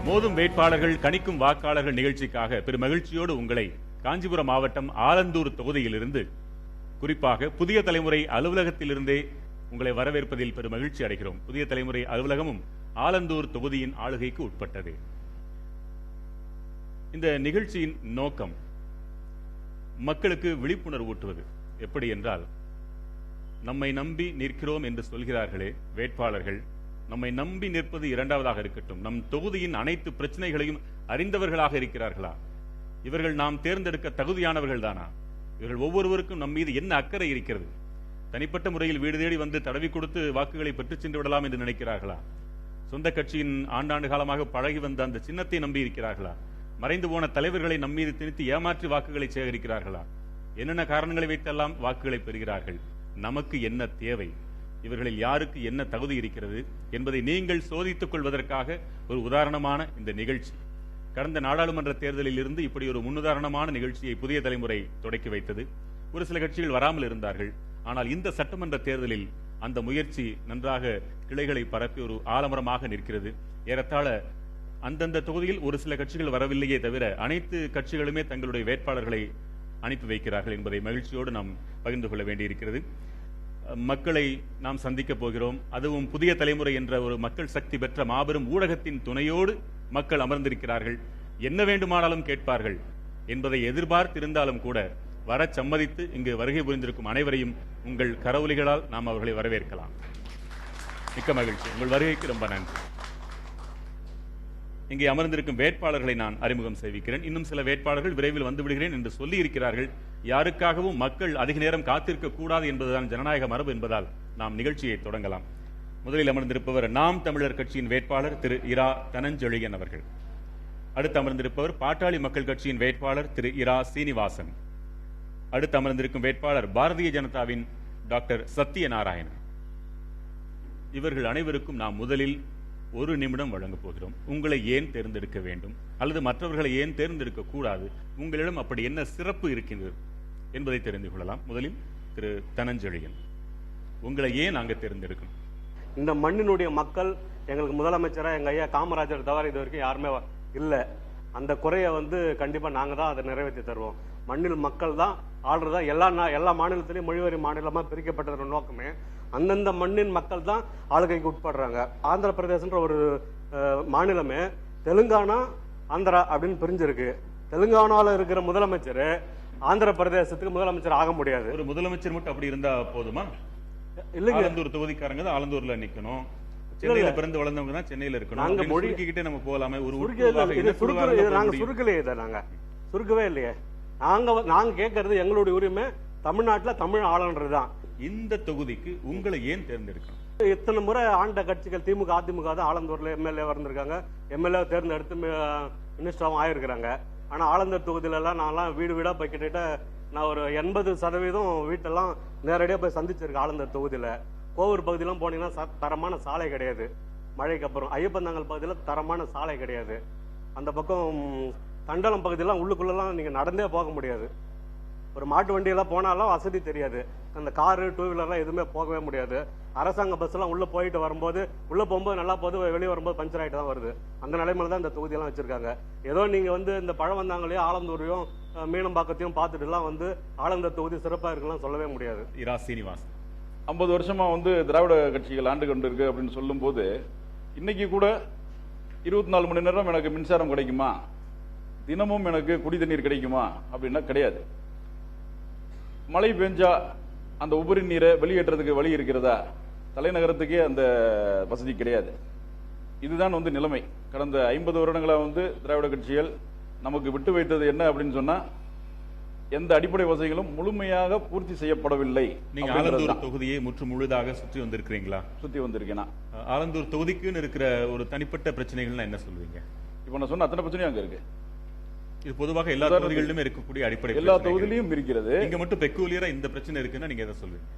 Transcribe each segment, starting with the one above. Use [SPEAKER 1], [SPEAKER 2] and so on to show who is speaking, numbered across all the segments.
[SPEAKER 1] மோதும் வேட்பாளர்கள் கணிக்கும் வாக்காளர்கள் நிகழ்ச்சிக்காக பெரும் மகிழ்ச்சியோடு உங்களை காஞ்சிபுரம் மாவட்டம் ஆலந்தூர் தொகுதியிலிருந்து, குறிப்பாக புதிய தலைமுறை அலுவலகத்திலிருந்தே உங்களை வரவேற்பதில் பெரும் மகிழ்ச்சி அடைகிறோம். புதிய தலைமுறை அலுவலகமும் ஆலந்தூர் தொகுதியின் ஆளுகைக்கு உட்பட்டது. இந்த நிகழ்ச்சியின் நோக்கம் மக்களுக்கு விழிப்புணர்வு ஊட்டுவது. எப்படி என்றால், நம்மை நம்பி நிற்கிறோம் என்று சொல்கிறார்களே வேட்பாளர்கள், நம்மை நம்பி நிற்பது இரண்டாவதாக இருக்கட்டும். நம் தொகுதியின் அனைத்து பிரச்சனைகளையும் அறிந்தவர்களாக இருக்கிறார்களா? இவர்கள் நாம் தேர்ந்தெடுக்க தகுதியானவர்கள் தானா? இவர்கள் ஒவ்வொருவருக்கும் நம் மீது என்ன அக்கறை இருக்கிறது? தனிப்பட்ட முறையில் வீடு தேடி வந்து தடவி கொடுத்து வாக்குகளை பெற்று சென்று விடலாம் என்று நினைக்கிறார்களா? சொந்த கட்சியின் ஆண்டாண்டு காலமாக பழகி வந்த அந்த சின்னத்தை நம்பி இருக்கிறார்களா? மறைந்து போன தலைவர்களை நம் மீது திணித்து ஏமாற்றி வாக்குகளை சேகரிக்கிறார்களா? என்னென்ன காரணங்களை வைத்தெல்லாம் வாக்குகளை பெறுகிறார்கள்? நமக்கு என்ன தேவை? இவர்களில் யாருக்கு என்ன தகுதி இருக்கிறது என்பதை நீங்கள் சோதித்துக் கொள்வதற்காக ஒரு உதாரணமான இந்த நிகழ்ச்சி. கடந்த நாடாளுமன்ற தேர்தலில் இருந்து இப்படி ஒரு முன்னுதாரணமான நிகழ்ச்சியை புதிய தலைமுறை தொடக்கி வைத்தது. ஒரு சில கட்சிகள் வராமல் இருந்தார்கள். ஆனால் இந்த சட்டமன்ற தேர்தலில் அந்த முயற்சி நன்றாக கிளைகளை பரப்பி ஒரு ஆலமரமாக நிற்கிறது. ஏறத்தாழ அந்தந்த தொகுதியில் ஒரு சில கட்சிகள் வரவில்லையே தவிர அனைத்து கட்சிகளுமே தங்களுடைய வேட்பாளர்களை அனுப்பி வைக்கிறார்கள் என்பதை மகிழ்ச்சியோடு நாம் பகிர்ந்து கொள்ள வேண்டியிருக்கிறது. மக்களை நாம் சந்திக்க போகிறோம். அதுவும் புதிய தலைமுறை என்ற ஒரு மக்கள் சக்தி பெற்ற மாபெரும் ஊடகத்தின் துணையோடு மக்கள் அமர்ந்திருக்கிறார்கள். என்ன வேண்டுமானாலும் கேட்பார்கள் என்பதை எதிர்பார்த்திருந்தாலும் கூட வர சம்மதித்து இங்கு வருகை புரிந்திருக்கும் அனைவரையும் உங்கள் கரவொலிகளால் நாம் அவர்களை வரவேற்கலாம். மிக்க மகிழ்ச்சி. உங்கள் வருகைக்கு ரொம்ப நன்றி. இங்கே அமர்ந்திருக்கும் வேட்பாளர்களை நான் அறிமுகம் செய்விக்கிறேன். இன்னும் சில வேட்பாளர்கள் விரைவில் வந்து விடுகிறேன் என்று சொல்லி இருக்கிறார்கள். யாருக்காகவும் மக்கள் அதிக நேரம் காத்திருக்க கூடாது என்பதுதான் ஜனநாயக மரபு என்பதால் நாம் நிகழ்ச்சியை தொடங்கலாம். முதலில் அமர்ந்திருப்பவர் நாம் தமிழர் கட்சியின் வேட்பாளர் திரு இரா தனஞ்செழியன் அவர்கள். அடுத்து அமர்ந்திருப்பவர் பாட்டாளி மக்கள் கட்சியின் வேட்பாளர் திரு இரா சீனிவாசன். அடுத்து அமர்ந்திருக்கும் வேட்பாளர் பாரதிய ஜனதாவின் டாக்டர் சத்யநாராயணன். இவர்கள் அனைவருக்கும் நாம் முதலில் ஒரு நிமிடம் வழங்கப் போகிறோம். உங்களை ஏன் தேர்ந்தெடுக்க வேண்டும் அல்லது மற்றவர்களை ஏன் தேர்ந்தெடுக்க கூடாது, உங்களிடம் அப்படி என்ன சிறப்பு இருக்கின்றது என்பதை தெரிந்து கொள்ளலாம். முதலில் திரு தனஞ்செழியன், உங்களை ஏன் நாங்கள் தேர்ந்தெடுக்கணும்?
[SPEAKER 2] இந்த மண்ணினுடைய மக்கள் எங்களுக்கு முதலமைச்சராக எங்க ஐயா காமராஜர் தவிர இது வரைக்கும் யாருமே இல்லை. அந்த குறைய கண்டிப்பா நாங்க தான் அதை நிறைவேற்றி தருவோம். மண்ணில் மக்கள் தான் ஆளுறதா. எல்லா மாநிலத்திலையும் மொழிவரி மாநிலமா பிரிக்கப்பட்டதோட நோக்கமே அந்தந்த மண்ணின் மக்கள் தான் ஆளுகைக்கு உட்படுறாங்க. ஆந்திர பிரதேசன்ற ஒரு மாநிலமே தெலுங்கானா ஆந்திரா அப்படின்னு பிரிஞ்சிருக்கு. தெலுங்கானால இருக்கிற முதலமைச்சர் ஆந்திர பிரதேசத்துக்கு முதலமைச்சர் ஆக முடியாது.
[SPEAKER 1] ஒரு முதலமைச்சர் மட்டும் அப்படி இருந்தா போதுமா? இல்லைங்க, ஆலந்தூர் தொகுதிக்காரங்க தான் ஆலந்தூர்ல நிக்கணும். சென்னையில பிறந்து வளர்ந்தவங்க தான் சென்னையில இருக்கணும். நாங்க மொழிக்கிட்டே நம்ம போகலாமே. ஒரு
[SPEAKER 2] நாங்க சுருக்கலையே இதை நாங்க சுருக்கவே இல்லையே. நாங்க கேட்கறது எங்களுடைய உரிமை தமிழ்நாட்டுல தமிழ் ஆளுன்றதுதான்.
[SPEAKER 1] இந்த தொகுதிக்கு உங்களை ஏன் தேர்ந்தெடுக்கணும்?
[SPEAKER 2] இத்தனை முறை ஆண்ட கட்சிகள் திமுக அதிமுக தான் ஆலந்தூர்ல எம்எல்ஏ வந்திருக்காங்க. எம்எல்ஏ தேர்ந்தெடுத்து மினிஸ்டராகவும் ஆயிருக்கிறாங்க. ஆனா ஆலந்தூர் தொகுதியில எல்லாம் நான்லாம் வீடு வீடா போய் கிட்ட நான் ஒரு 80% வீட்டெல்லாம் நேரடியா போய் சந்திச்சிருக்கேன். ஆலந்தூர் தொகுதியில கோவூர் பகுதியெல்லாம் போனீங்கன்னா தரமான சாலை கிடையாது. மழைக்கு அப்புறம் ஐயப்பந்தாங்கல் பகுதியில தரமான சாலை கிடையாது. அந்த பக்கம் தண்டலம் பகுதியெல்லாம் உள்ளுக்குள்ளெல்லாம் நீங்க நடந்தே போக முடியாது. ஒரு மாட்டு வண்டியெல்லாம் போனாலும் வசதி தெரியாது. அந்த காரு டூ வீலர்லாம் எதுவுமே போகவே முடியாது. அரசாங்க பஸ் எல்லாம் உள்ள போயிட்டு வரும்போது உள்ள போகும்போது நல்லா போகுது, வெளியே வரும்போது பஞ்சர் ஆகிட்டு தான் வருது. அந்த நிலைமையில தான் இந்த தொகுதியெல்லாம் வச்சிருக்காங்க. ஏதோ நீங்க இந்த பழவந்தாங்களையும் ஆலந்தூரையும் மீனம்பாக்கத்தையும் பார்த்துட்டு எல்லாம் ஆலந்தூர் தொகுதி சிறப்பா இருக்கலாம் சொல்லவே முடியாது.
[SPEAKER 1] இரா சீனிவாசன்,
[SPEAKER 3] 50 வருஷமா திராவிட கட்சிகள் ஆண்டு கொண்டு இருக்கு அப்படின்னு சொல்லும் போது, இன்னைக்கு கூட 24 மணி நேரம் எனக்கு மின்சாரம் கிடைக்குமா, தினமும் எனக்கு குடி தண்ணீர் கிடைக்குமா அப்படின்னா கிடையாது. மழை பெஞ்சா அந்த உபரி நீரை வெளியேற்றதுக்கு வழி இருக்கிறதா? தலைநகரத்துக்கே அந்த வசதி கிடையாது. இதுதான் நிலைமை. கடந்த 50 வருடங்களா திராவிட கட்சிகள் நமக்கு விட்டு வைத்தது என்ன அப்படின்னு சொன்னா, எந்த அடிப்படை வசதிகளும் முழுமையாக பூர்த்தி செய்யப்படவில்லை.
[SPEAKER 1] நீங்க ஆலந்தூர் தொகுதியை முற்று முழுதாக சுற்றி வந்திருக்கிறீங்களா?
[SPEAKER 3] சுத்தி வந்திருக்கேன்.
[SPEAKER 1] ஆலந்தூர் தொகுதிக்குன்னு இருக்கிற ஒரு தனிப்பட்ட பிரச்சனைகள்னா என்ன சொல்லுவீங்க?
[SPEAKER 3] இப்ப நான் சொன்ன அத்தனை பிரச்சனையும் அங்க இருக்கு.
[SPEAKER 1] இது பொதுவாக எல்லா தொகுதிகளிலுமே இருக்கக்கூடிய அடிப்படை
[SPEAKER 3] எல்லா தொகுதியிலும் இருக்கிறது.
[SPEAKER 1] இங்க மட்டும் பெக்கூலியரா இந்த பிரச்சனை இருக்குன்னா நீங்க எதை சொல்லுவீங்க?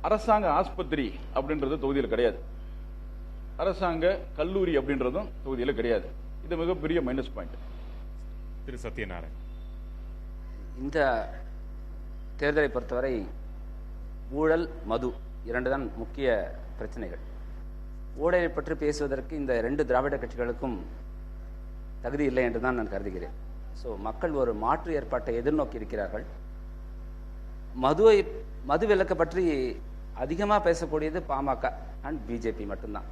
[SPEAKER 3] அரசாங்க ஆஸ்பத்திரி அப்படின்றது தொகுதியில் கிடையாது. அரசாங்க கல்லூரி அப்படின்றதும் தொகுதியில் கிடையாது. இது மிகப்பெரிய மைனஸ் பாயிண்ட்.
[SPEAKER 1] திரு சத்யநாராயண்,
[SPEAKER 4] இந்த தேர்தலை பொறுத்தவரை ஊழல், மது இரண்டு தான் முக்கிய பிரச்சனைகள். ஊழலை பற்றி பேசுவதற்கு இந்த இரண்டு திராவிட கட்சிகளுக்கும் தகுதி இல்லை என்று தான் நான் கருதுகிறேன். ஸோ மக்கள் ஒரு மாற்று ஏற்பாட்டை எதிர்நோக்கி இருக்கிறார்கள். மது விலக்கு பற்றி அதிகமாக பேசக்கூடியது பாமக அண்ட் பிஜேபி மட்டும்தான்.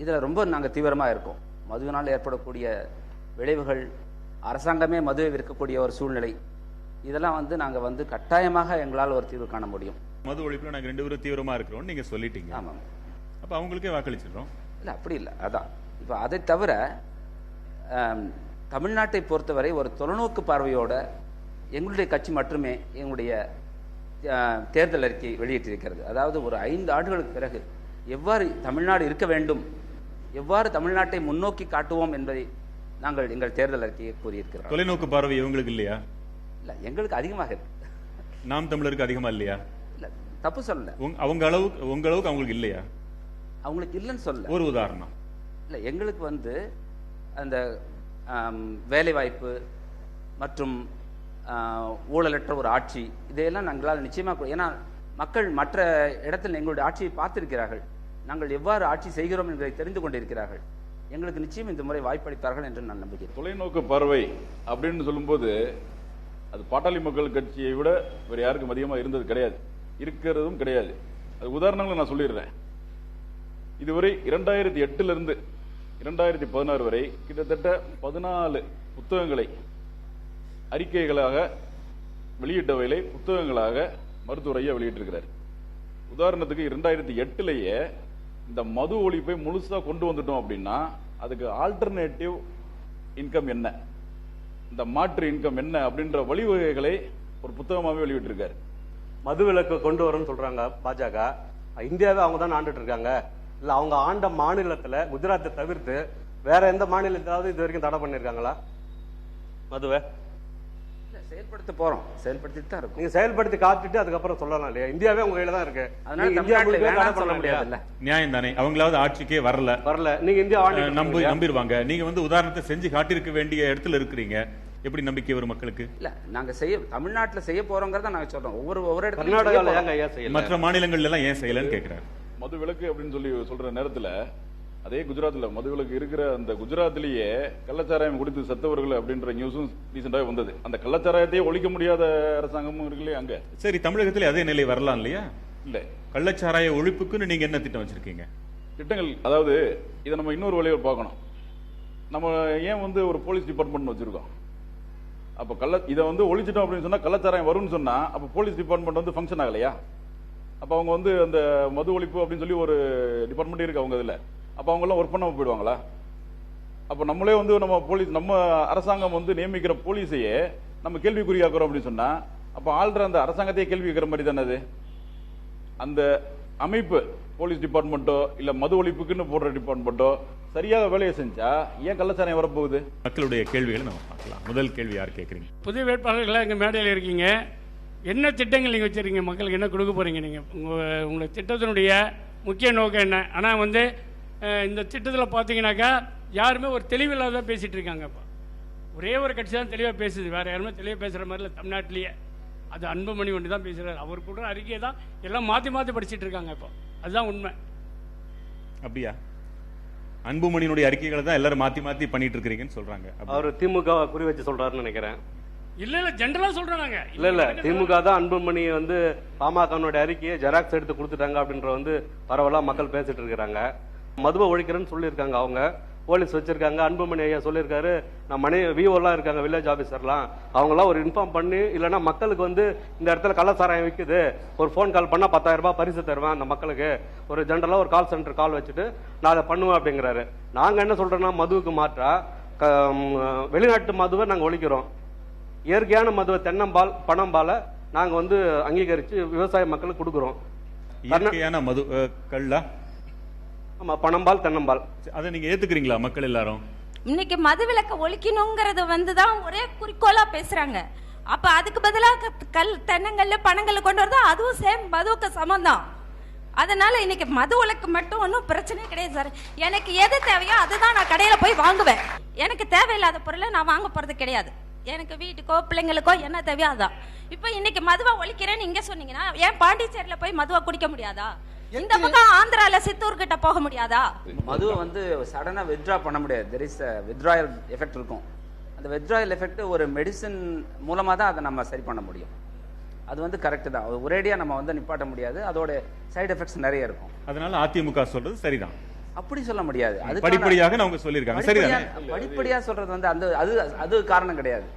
[SPEAKER 4] இதில் ரொம்ப நாங்கள் தீவிரமாக இருக்கோம். மதுவினால் ஏற்படக்கூடிய விளைவுகள், அரசாங்கமே மதுவை விற்கக்கூடிய ஒரு சூழ்நிலை, இதெல்லாம் நாங்கள் கட்டாயமாக எங்களால் ஒரு தீர்வு காண முடியும்.
[SPEAKER 1] மது ஒழிப்புல நாங்கள் 2 பேரும் தீவிரமா இருக்கிறோம் நீங்க சொல்லிட்டீங்க.
[SPEAKER 4] ஆமாம்.
[SPEAKER 1] அப்ப அவங்களுக்கே வாக்களிச்சிடறோம்.
[SPEAKER 4] இல்லை, அப்படி இல்லை. அதான் இப்போ அதை தவிர தமிழ்நாட்டை பொறுத்தவரை ஒரு தொலைநோக்கு பார்வையோட எங்களுடைய கட்சி மட்டுமே எங்களுடைய தேர்தல் அறிக்கை வெளியிட்டிருக்கிறது. அதாவது ஒரு 5 ஆண்டுகளுக்கு பிறகு எவ்வாறு தமிழ்நாடு இருக்க வேண்டும், எவ்வாறு தமிழ்நாட்டை முன்னோக்கி காட்டுவோம் என்பதை நாங்கள் எங்கள் தேர்தல் அறிக்கையை கூறியிருக்கிறோம்.
[SPEAKER 1] தொலைநோக்கு பார்வை இவங்களுக்கு இல்லையா?
[SPEAKER 4] இல்லை, எங்களுக்கு அதிகமாக இருக்கு.
[SPEAKER 1] நாம் தமிழருக்கு அதிகமா இல்லையா?
[SPEAKER 4] இல்லை, தப்பு சொல்லல.
[SPEAKER 1] அவங்க அளவுக்கு உங்க அளவுக்கு அவங்களுக்கு இல்லையா?
[SPEAKER 4] அவங்களுக்கு இல்லைன்னு சொல்ல.
[SPEAKER 1] ஒரு உதாரணம்.
[SPEAKER 4] இல்லை, எங்களுக்கு அந்த வேலைவாய்ப்பு மற்றும் ஊழலற்ற ஒரு ஆட்சி, இதையெல்லாம் நாங்களால் நிச்சயமாக, ஏன்னா மக்கள் மற்ற இடத்தில் எங்களுடைய ஆட்சியை பார்த்திருக்கிறார்கள். நாங்கள் எவ்வாறு ஆட்சி செய்கிறோம் என்பதை தெரிந்து கொண்டிருக்கிறார்கள். எங்களுக்கு நிச்சயம் இந்த முறை வாய்ப்பளிப்பார்கள் என்று நான் நம்புகிறேன்.
[SPEAKER 3] தொலைநோக்கு பார்வை அப்படின்னு சொல்லும்போது அது பாட்டாளி மக்கள் கட்சியை விட வேறு யாருக்கும் அதிகமாக இருந்தது கிடையாது, இருக்கிறதும் கிடையாது. அது உதாரணங்களை நான் சொல்லிடுறேன். இதுவரை 2008 இருந்து 2016 வரை கிட்டத்தட்ட 14 புத்தகங்களை அறிக்கைகளாக வெளியிட்டவைகளை புத்தகங்களாக மருத்துவரையா வெளியிட்டிருக்கிறார். உதாரணத்துக்கு 2008 இந்த மது ஒழிப்பை முழுசா கொண்டு வந்துட்டோம் அப்படின்னா அதுக்கு ஆல்டர்னேட்டிவ் இன்கம் என்ன, இந்த மாற்று இன்கம் என்ன அப்படின்ற வழிவகைகளை ஒரு புத்தகமாகவே வெளியிட்டிருக்காரு.
[SPEAKER 2] மது விலக்கு கொண்டு வரும்னு சொல்றாங்க பாஜக. இந்தியாவே அவங்க தான் ஆண்டுட்டு இருக்காங்க. இல்ல அவங்க ஆண்ட மாநிலத்துல குஜராத்தை தவிர்த்து வேற எந்த மாநிலத்தாவது இது வரைக்கும் தடை பண்ணிருக்காங்களா மதுவை?
[SPEAKER 4] செயல்படுத்த போறோம், செயல்படுத்திட்டு தான் இருக்கும்.
[SPEAKER 2] நீங்க செயல்படுத்தி காத்துட்டு அதுக்கப்புறம் சொல்லலாம் இல்லையா? இந்தியாவே உங்க கையில தான் இருக்கு.
[SPEAKER 1] நியாயம் தானே? அவங்களாவது ஆட்சிக்கே வரல.
[SPEAKER 2] நீங்க இந்தியா
[SPEAKER 1] நம்பிடுவாங்க. நீங்க உதாரணத்தை செஞ்சு காட்டிருக்க வேண்டிய இடத்துல இருக்கிறீங்க. எப்படி நம்பிக்கை வரும் மக்களுக்கு?
[SPEAKER 4] இல்ல, நாங்க தமிழ்நாட்டில் செய்ய போறோங்கிறத நாங்க சொல்றோம். ஒவ்வொரு இடத்துல
[SPEAKER 2] கர்நாடகால
[SPEAKER 1] மற்ற மாநிலங்கள்ல எல்லாம் ஏன் செய்யலன்னு கேட்கிறாரு.
[SPEAKER 3] மது விலக்கு அப்படின்னு சொல்ற நேரத்துல அதே குஜராத்ல மது விலக்கு இருக்கிற அந்த குஜராத்லயே கள்ளச்சாராயம் குடித்து செத்தவர்கள் அப்படின்ற நியூஸும் ரீசெண்டாக வந்தது. அந்த கள்ளச்சாராயத்தையே ஒழிக்க முடியாத அரசாங்கமும் இருக்குல்லையே அங்க.
[SPEAKER 1] சரி, தமிழகத்திலே அதே நிலை வரலாம் இல்லையா?
[SPEAKER 3] இல்ல,
[SPEAKER 1] கள்ளச்சாராய ஒழிப்புக்குன்னு நீங்க என்ன திட்டம் வச்சிருக்கீங்க?
[SPEAKER 3] திட்டங்கள், அதாவது இதை நம்ம இன்னொரு வழியை பார்க்கணும். நம்ம ஏன் ஒரு போலீஸ் டிபார்ட்மெண்ட் வச்சிருக்கோம்? அப்ப இதை ஒழிச்சிட்டோம் அப்படின்னு சொன்னா கள்ளச்சாராயம் வரும்னு சொன்னா அப்ப போலீஸ் டிபார்ட்மெண்ட் ஃபங்க்ஷன் ஆகலையா? அப்ப அவங்க அந்த மது ஒழிப்பு அப்படின்னு சொல்லி ஒரு டிபார்ட்மெண்ட் இருக்கு அவங்க இதுல. அப்ப அவங்க எல்லாம் ஒர்க் பண்ணாம போயிடுவாங்களா? அப்ப நம்மளே நம்ம போலீஸ், நம்ம அரசாங்கம் நியமிக்கிற போலீஸையே நம்ம கேள்விக்குறியாக்குறோம் அப்படின்னு சொன்னா அப்ப ஆள்ற அந்த அரசாங்கத்தையே கேள்வி கேட்கிற மாதிரி தானே அது. அந்த அமைப்பு போலீஸ் டிபார்ட்மெண்ட்டோ இல்ல மது ஒழிப்புக்குன்னு போடுற டிபார்ட்மெண்ட்டோ சரியாக வேலையை செஞ்சா ஏன் கள்ளச்சாராயம் வரப்போகுது?
[SPEAKER 1] மக்களுடைய கேள்விகளை நம்ம பார்க்கலாம். முதல் கேள்வி யார் கேட்குறீங்க?
[SPEAKER 5] புதிய வேட்பாளர்களாக எங்கள் மேடையில் இருக்கீங்க. என்ன திட்டங்கள் நீங்கள் வச்சுருக்கீங்க? மக்களுக்கு என்ன கொடுக்க போகிறீங்க? நீங்கள் உங்களுடைய திட்டத்தினுடைய முக்கிய நோக்கம் என்ன? ஆனால் இந்த திட்டத்தில் பார்த்தீங்கன்னாக்கா யாருமே ஒரு தெளிவில்லாத பேசிகிட்டு இருக்காங்க. இப்போ ஒரே ஒரு கட்சி தான் தெளிவாக பேசுது, வேறு யாருமே தெளிவாக பேசுகிற மாதிரி இல்லை தமிழ்நாட்டிலேயே. அது அன்புமணி ஒன்று தான் பேசுகிறார். அவர் கூட அறிக்கையை தான் எல்லாம் மாற்றி மாற்றி படிச்சுட்டு இருக்காங்க. இப்போ அதுதான் உண்மை.
[SPEAKER 1] அப்படியா? அன்புமணியினுடைய அறிக்கைகளை தான் எல்லாரும் மாற்றி மாற்றி பண்ணிட்டு இருக்கிறீங்கன்னு சொல்கிறாங்க.
[SPEAKER 2] அவர் திமுக குறி வச்சு சொல்கிறாருன்னு நினைக்கிறேன்.
[SPEAKER 5] இல்ல ஜெனரலா சொல்றாங்க.
[SPEAKER 2] இல்ல திமுக தான் அன்புமணி பாமகனுடைய அறிக்கையை ஜெராக்ஸ் எடுத்து கொடுத்துட்டாங்க அப்படின்ற பரவலா மக்கள் பேசிட்டு இருக்காங்க. மதுவை ஒழிக்கிறேன்னு சொல்லியிருக்காங்க. அவங்க போலீஸ் வச்சிருக்காங்க. அன்புமணி ஐயா சொல்லியிருக்காரு, நான் விஓ எல்லாம் இருக்காங்க, வில்லேஜ் ஆபீசர்லாம், அவங்களாம் ஒரு இன்ஃபார்ம் பண்ணி இல்லைன்னா மக்களுக்கு இந்த இடத்துல கள்ளச்சாராயம் விற்குது, ஒரு ஃபோன் கால் பண்ணா 10,000 ரூபாய் பரிசு தருவேன் அந்த மக்களுக்கு, ஒரு ஜென்ரலா ஒரு கால் சென்டர் கால் வச்சுட்டு நான் அதை பண்ணுவேன் அப்படிங்கிறாரு. நாங்க என்ன சொல்றோம்னா மதுவுக்கு மாற்றா வெளிநாட்டு மதுவை நாங்க ஒழிக்கிறோம். இயற்கையான மதுவை தென்னம்பால் பனம்பாலை நாங்கள் வந்து அங்கீகரித்து விவசாய மக்களுக்கு கொடுக்குறோம்.
[SPEAKER 1] இயற்கையான மது கள்ளா?
[SPEAKER 2] ஆமாம், பனம்பால் தென்னம்பால்.
[SPEAKER 1] அதை நீங்க ஏத்துக்கிறீங்களா மக்கள் எல்லாரும்?
[SPEAKER 6] இன்னைக்கு மதுவிலக்க ஒழிக்கணுங்கிறது தான் ஒரே குறிக்கோளா பேசுறாங்க. அப்ப அதுக்கு பதிலாக கல் தென்னங்கல்ல பனங்கல்ல கொண்டு வரதா அதுவும் சேம் மதுவுக்கு சமம் தான். அதனால இன்னைக்கு மது விலக்கு மட்டும் ஒன்றும் பிரச்சனையே கிடையாது சார். எனக்கு எது தேவையோ அதுதான் நான் கடையில போய் வாங்குவேன். எனக்கு தேவையில்லாத பொருளை நான் வாங்க போறது கிடையாது. எனக்கு வீட்டுக்கோ பிள்ளைங்களுக்கோ என்ன தேவையோ அதான். இப்போ இன்னைக்கு மதுவை ஒழிக்கிறேன்னு இங்க சொன்னீங்கன்னா ஏன் பாண்டிச்சேரியில போய் மதுவை குடிக்க முடியாதா? இந்த பக்கம் ஆந்திரால சித்தூர் கிட்ட போக முடியாதா?
[SPEAKER 4] மதுவை வந்து சடனா வித்ட்ரா பண்ண முடியாது. தெர் இஸ் வித்ட்ராயல் எஃபெக்ட் இருக்கும். அந்த வித்ட்ராயல் எஃபெக்ட் ஒரு மெடிசன் மூலமா தான் அதை நம்ம சரி பண்ண முடியும். அது வந்து கரெக்ட் தான். ஒரேடியா நம்ம வந்து நிப்பாட்ட முடியாது. அதோட சைடு எஃபெக்ட்ஸ் நிறைய இருக்கும்.
[SPEAKER 1] அதனால அதிமுக சொல்றது சரிதான்.
[SPEAKER 4] அப்படி சொல்ல முடியாது. அது
[SPEAKER 1] படிப்படியாக அவங்க சொல்லியிருக்காங்க. சரிதான்.
[SPEAKER 4] படிப்படியா சொல்றது வந்து அந்த அது காரணம் கிடையாது.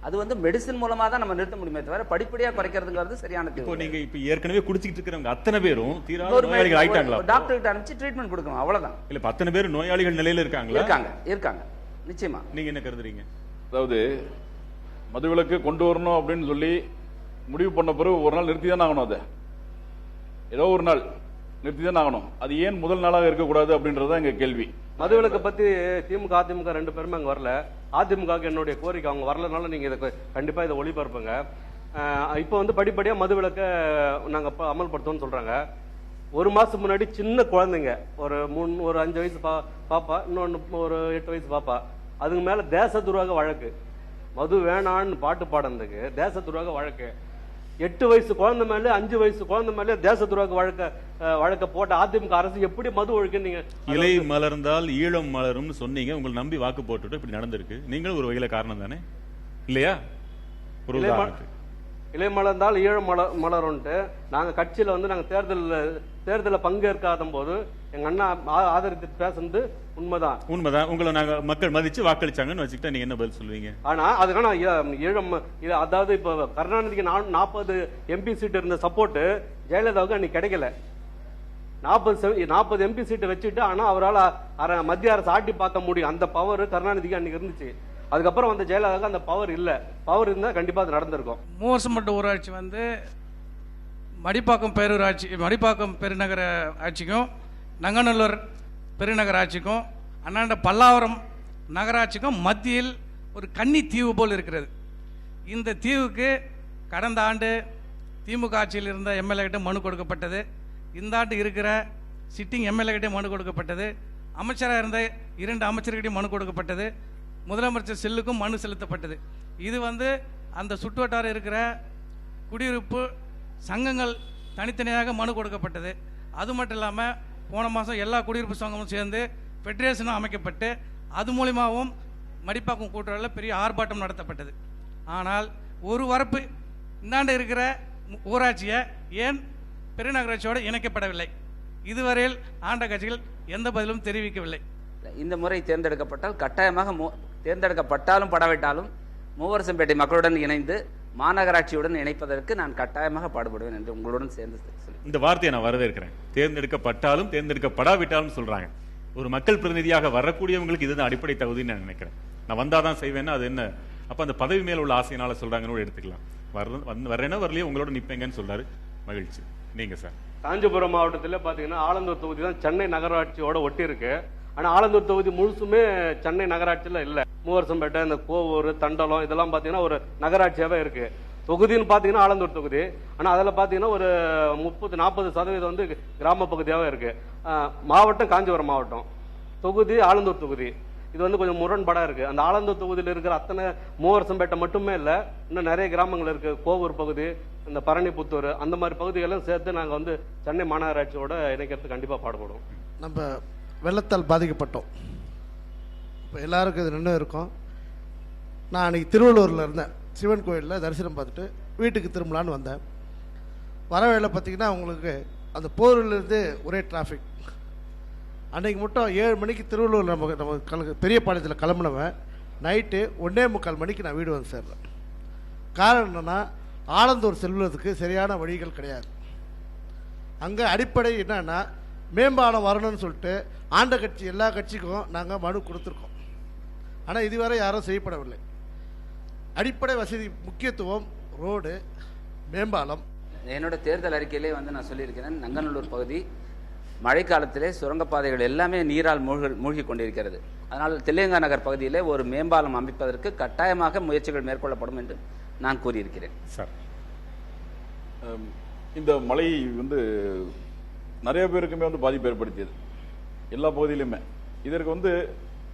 [SPEAKER 4] அது வந்து மெடிசின் மூலமா தான் நம்ம நிறுத்த முடியுமே தவிர படிப்படியா குறைக்கிறதுங்கிறது சரியான தீர்வு.
[SPEAKER 1] இப்போ நீங்க இப்ப ஏற்கனவே குடிச்சிட்டு இருக்கிறவங்க அத்தனை பேரும் தீராத நோயாளிகள் ஆயிட்டாங்களா?
[SPEAKER 4] டாக்டர் கிட்ட அனுப்பிச்சு ட்ரீட்மெண்ட் கொடுக்கணும், அவ்வளவுதான்.
[SPEAKER 1] இல்ல அத்தனை பேர் நோயாளிகள் நிலையில இருக்காங்களா?
[SPEAKER 4] இருக்காங்க நிச்சயமா.
[SPEAKER 1] நீங்க என்ன கருதுறீங்க?
[SPEAKER 3] அதாவது மதுவிலக்கு கொண்டு வரணும் அப்படின்னு சொல்லி முடிவு பண்ண பிறகு ஒரு நாள் நிறுத்தி தான் ஆகணும். அதை ஏதோ ஒரு நாள் நிறுத்தி தான் ஆகணும். அது ஏன் முதல் நாளாக இருக்கக்கூடாது அப்படின்றத எங்க கேள்வி.
[SPEAKER 2] மதுவிலக்கை பத்தி திமுக அதிமுக ரெண்டு பேருமே அங்க வரல. அதிமுக என்னுடைய கோரிக்கை, அவங்க வரலனால நீங்க இதை கண்டிப்பா இதை ஒளிபரப்புங்க. இப்போ வந்து படிப்படியா மதுவிலக்க நாங்க அமல்படுத்தோம்னு சொல்றாங்க. ஒரு மாசம் முன்னாடி சின்ன குழந்தைங்க ஒரு 5 வயசு பாப்பா, இன்னொன்னு ஒரு 8 வயசு பாப்பா, அதுக்கு மேல தேச துரோக வழக்கு. மது வேணான்னு பாட்டு பாடுறதுக்கு தேச துரோக வழக்கு. 8 வயசு குழந்தை மேல 5 வயசு குழந்தை மேல தேச துரோக வழக்க போட்ட அதிமுக அரசு எப்படி மது ஒழிக்க? நீங்க
[SPEAKER 1] இலை மலர்ந்தால் ஈழம் மலரும் சொன்னீங்க. உங்களை நம்பி வாக்கு போட்டுட்டு இப்படி நடந்திருக்கு. நீங்களும் ஒரு வகையில காரணம் தானே இல்லையா? ஒரு
[SPEAKER 2] இலை மலர்ந்தால் ஈழம் மலரும்ட்டு நாங்க கட்சியில வந்து நாங்க தேர்தலில் பங்கேற்காத போது எங்க அண்ணா ஆதரித்து பேசுறது உண்மைதான்.
[SPEAKER 1] உங்களை நாங்க மக்கள் மதிச்சு வாக்களிச்சாங்கன்னு வச்சுக்கிட்டா நீங்க என்ன பதில் சொல்லுவீங்க?
[SPEAKER 2] ஆனா அதுக்கான ஈழம் அதாவது இப்ப கருணாநிதிக்கு 40 எம்பி சீட் இருந்த சப்போர்ட் ஜெயலலிதாவுக்கு அன்னைக்கு கிடைக்கல. 40 எம்பி சீட்டை வச்சுட்டு ஆனா அவரால் மத்திய அரசு ஆட்டி பார்க்க முடியும். அந்த பவர் கருணாநிதிக்கு அன்னைக்கு இருந்துச்சு. அதுக்கப்புறம் வந்து ஜெயலலிதாவுக்கு அந்த பவர் இல்ல. பவர் இருந்தா கண்டிப்பா அது நடந்திருக்கும்.
[SPEAKER 7] மூவரசம்பட்டு ஊராட்சி வந்து மடிப்பாக்கம் பெருநகர ஆட்சிக்கும் நங்கநல்லூர் பெருநகர ஆட்சிக்கும் அண்ணாண்ட பல்லாவரம் நகராட்சிக்கும் மத்தியில் ஒரு கன்னி தீவு போல் இருக்கிறது. இந்த தீவுக்கு கடந்த ஆண்டு திமுக ஆட்சியில் இருந்த எம்எல்ஏ கிட்ட மனு கொடுக்கப்பட்டது. இந்த ஆண்டு இருக்கிற சிட்டிங் எம்எல்ஏ கிட்ட மனு கொடுக்கப்பட்டது. அமைச்சராக இருந்த 2 அமைச்சர்கிட்டையும் மனு கொடுக்கப்பட்டது. முதலமைச்சர் செல்லுக்கும் மனு செலுத்தப்பட்டது. இது வந்து அந்த சுற்றுவட்டாரம் இருக்கிற குடியிருப்பு சங்கங்கள் தனித்தனியாக மனு கொடுக்கப்பட்டது. அது மட்டும் இல்லாமல் போன மாதம் எல்லா குடியிருப்பு சங்கமும் சேர்ந்து ஃபெடரேஷனும் அமைக்கப்பட்டு அது மூலிமாவும் மடிப்பாக்கம் கூட்டுறவில் பெரிய ஆர்ப்பாட்டம் நடத்தப்பட்டது. ஆனால் ஒரு வரப்பு இந்தாண்டு இருக்கிற ஊராட்சியை ஏன் பெருநகராட்சியோடு இணைக்கப்படவில்லை? இதுவரையில் ஆண்ட கட்சிகள் எந்த பதிலும் தெரிவிக்கவில்லை.
[SPEAKER 4] இந்த முறை தேர்ந்தெடுக்கப்பட்டால் கட்டாயமாக தேர்ந்தெடுக்கப்பட்டாலும் படாவிட்டாலும் மூவரசம்பேட்டை மக்களுடன் இணைந்து மாநகராட்சியுடன் இணைப்பதற்கு நான் கட்டாயமாக பாடுபடுவேன் என்று உங்களுடன் சேர்ந்து
[SPEAKER 1] இந்த வார்த்தையை நான் வரவேற்கிறேன். தேர்ந்தெடுக்கப்பட்டாலும் தேர்ந்தெடுக்கப்படாவிட்டாலும் சொல்றாங்க. ஒரு மக்கள் பிரதிநிதியாக வரக்கூடியவங்களுக்கு இதுதான் அடிப்படை தகுதின்னு நான் நினைக்கிறேன். நான் வந்தாதான் செய்வேன்னா அது என்ன? அப்ப அந்த பதவி மேல உள்ள ஆசையினால சொல்றாங்கன்னு எடுத்துக்கலாம். வர்றேன்னா வரலையே உங்களோட நிப்பேங்கன்னு சொல்றாரு. மகிழ்ச்சி. நீங்க சார்?
[SPEAKER 2] காஞ்சிபுரம் மாவட்டத்தில் பாத்தீங்கன்னா ஆலந்தூர் தொகுதி தான் சென்னை நகராட்சியோட ஒட்டி இருக்கு. ஆனா ஆலந்தூர் தொகுதி முழுசுமே சென்னை நகராட்சியில இல்ல. மூவரசம்பேட்டை, இந்த கோவூர், தண்டலம் இதெல்லாம் பாத்தீங்கன்னா ஒரு நகராட்சியாவே இருக்கு. தொகுதின்னு பாத்தீங்கன்னா ஆலந்தூர் தொகுதி. ஆனா அதுல பாத்தீங்கன்னா ஒரு 30-40% வந்து கிராம பகுதியாவே இருக்கு. மாவட்டம் காஞ்சிபுரம் மாவட்டம், தொகுதி ஆலந்தூர் தொகுதி. இது வந்து கொஞ்சம் முரண்பாடா இருக்கு. அந்த ஆலந்தூர் தொகுதியில் இருக்கிற அத்தனை மூவரசம்பேட்டை மட்டுமே இல்ல, இன்னும் நிறைய கிராமங்கள் இருக்கு. கோவூர் பகுதி, இந்த பரணிப்புத்தூர், அந்த மாதிரி பகுதிகளும் சேர்த்து நாங்க வந்து சென்னை மாநகராட்சியோட இணைக்கிறதுக்கு கண்டிப்பா பாடுபடுவோம்.
[SPEAKER 8] நம்ம வெள்ளத்தால் பாதிக்கப்பட்டோம். இப்போ எல்லாருக்கும் இது நின்று இருக்கும். நான் அன்றைக்கி திருவள்ளூரில் இருந்தேன். சிவன் கோயிலில் தரிசனம் பார்த்துட்டு வீட்டுக்கு திரும்பலான்னு வந்தேன். வர வேலை பார்த்திங்கன்னா உங்களுக்கு அந்த போரூர்லேருந்து ஒரே டிராஃபிக். அன்றைக்கி மட்டும் 7 மணிக்கு திருவள்ளூர் நம்ம பெரிய பாளையத்தில் கிளம்புனவன் நைட்டு 1:45 மணிக்கு நான் வீடு வந்து சேர்றேன். காரணம் என்னென்னா ஆலந்தூர் செல்வதற்கு சரியான வழிகள் கிடையாது. அங்கே அடிப்படை என்னன்னா மேம்பாலம் வரணும்னு சொல்லிட்டு ஆண்ட கட்சி எல்லா கட்சிக்கும் நாங்கள் மனு கொடுத்துருக்கோம். ஆனால் இதுவரை யாரும் செய்யப்படவில்லை. அடிப்படை வசதி முக்கியத்துவம், ரோடு, மேம்பாலம்.
[SPEAKER 4] என்னோட தேர்தல் அறிக்கையிலே வந்து நான் சொல்லியிருக்கிறேன், நங்கநல்லூர் பகுதி மழைக்காலத்திலே சுரங்கப்பாதைகள் எல்லாமே நீரால் மூழ்கி கொண்டிருக்கிறது. அதனால் தில்லையங்கா நகர் பகுதியிலே ஒரு மேம்பாலம் அமைப்பதற்கு கட்டாயமாக முயற்சிகள் மேற்கொள்ளப்படும் என்று நான் கூறியிருக்கிறேன்.
[SPEAKER 1] சார்,
[SPEAKER 3] இந்த மழை வந்து நிறைய பேருக்குமே வந்து பாதிப்பு ஏற்படுத்தியது, எல்லா பகுதியிலுமே. இதற்கு வந்து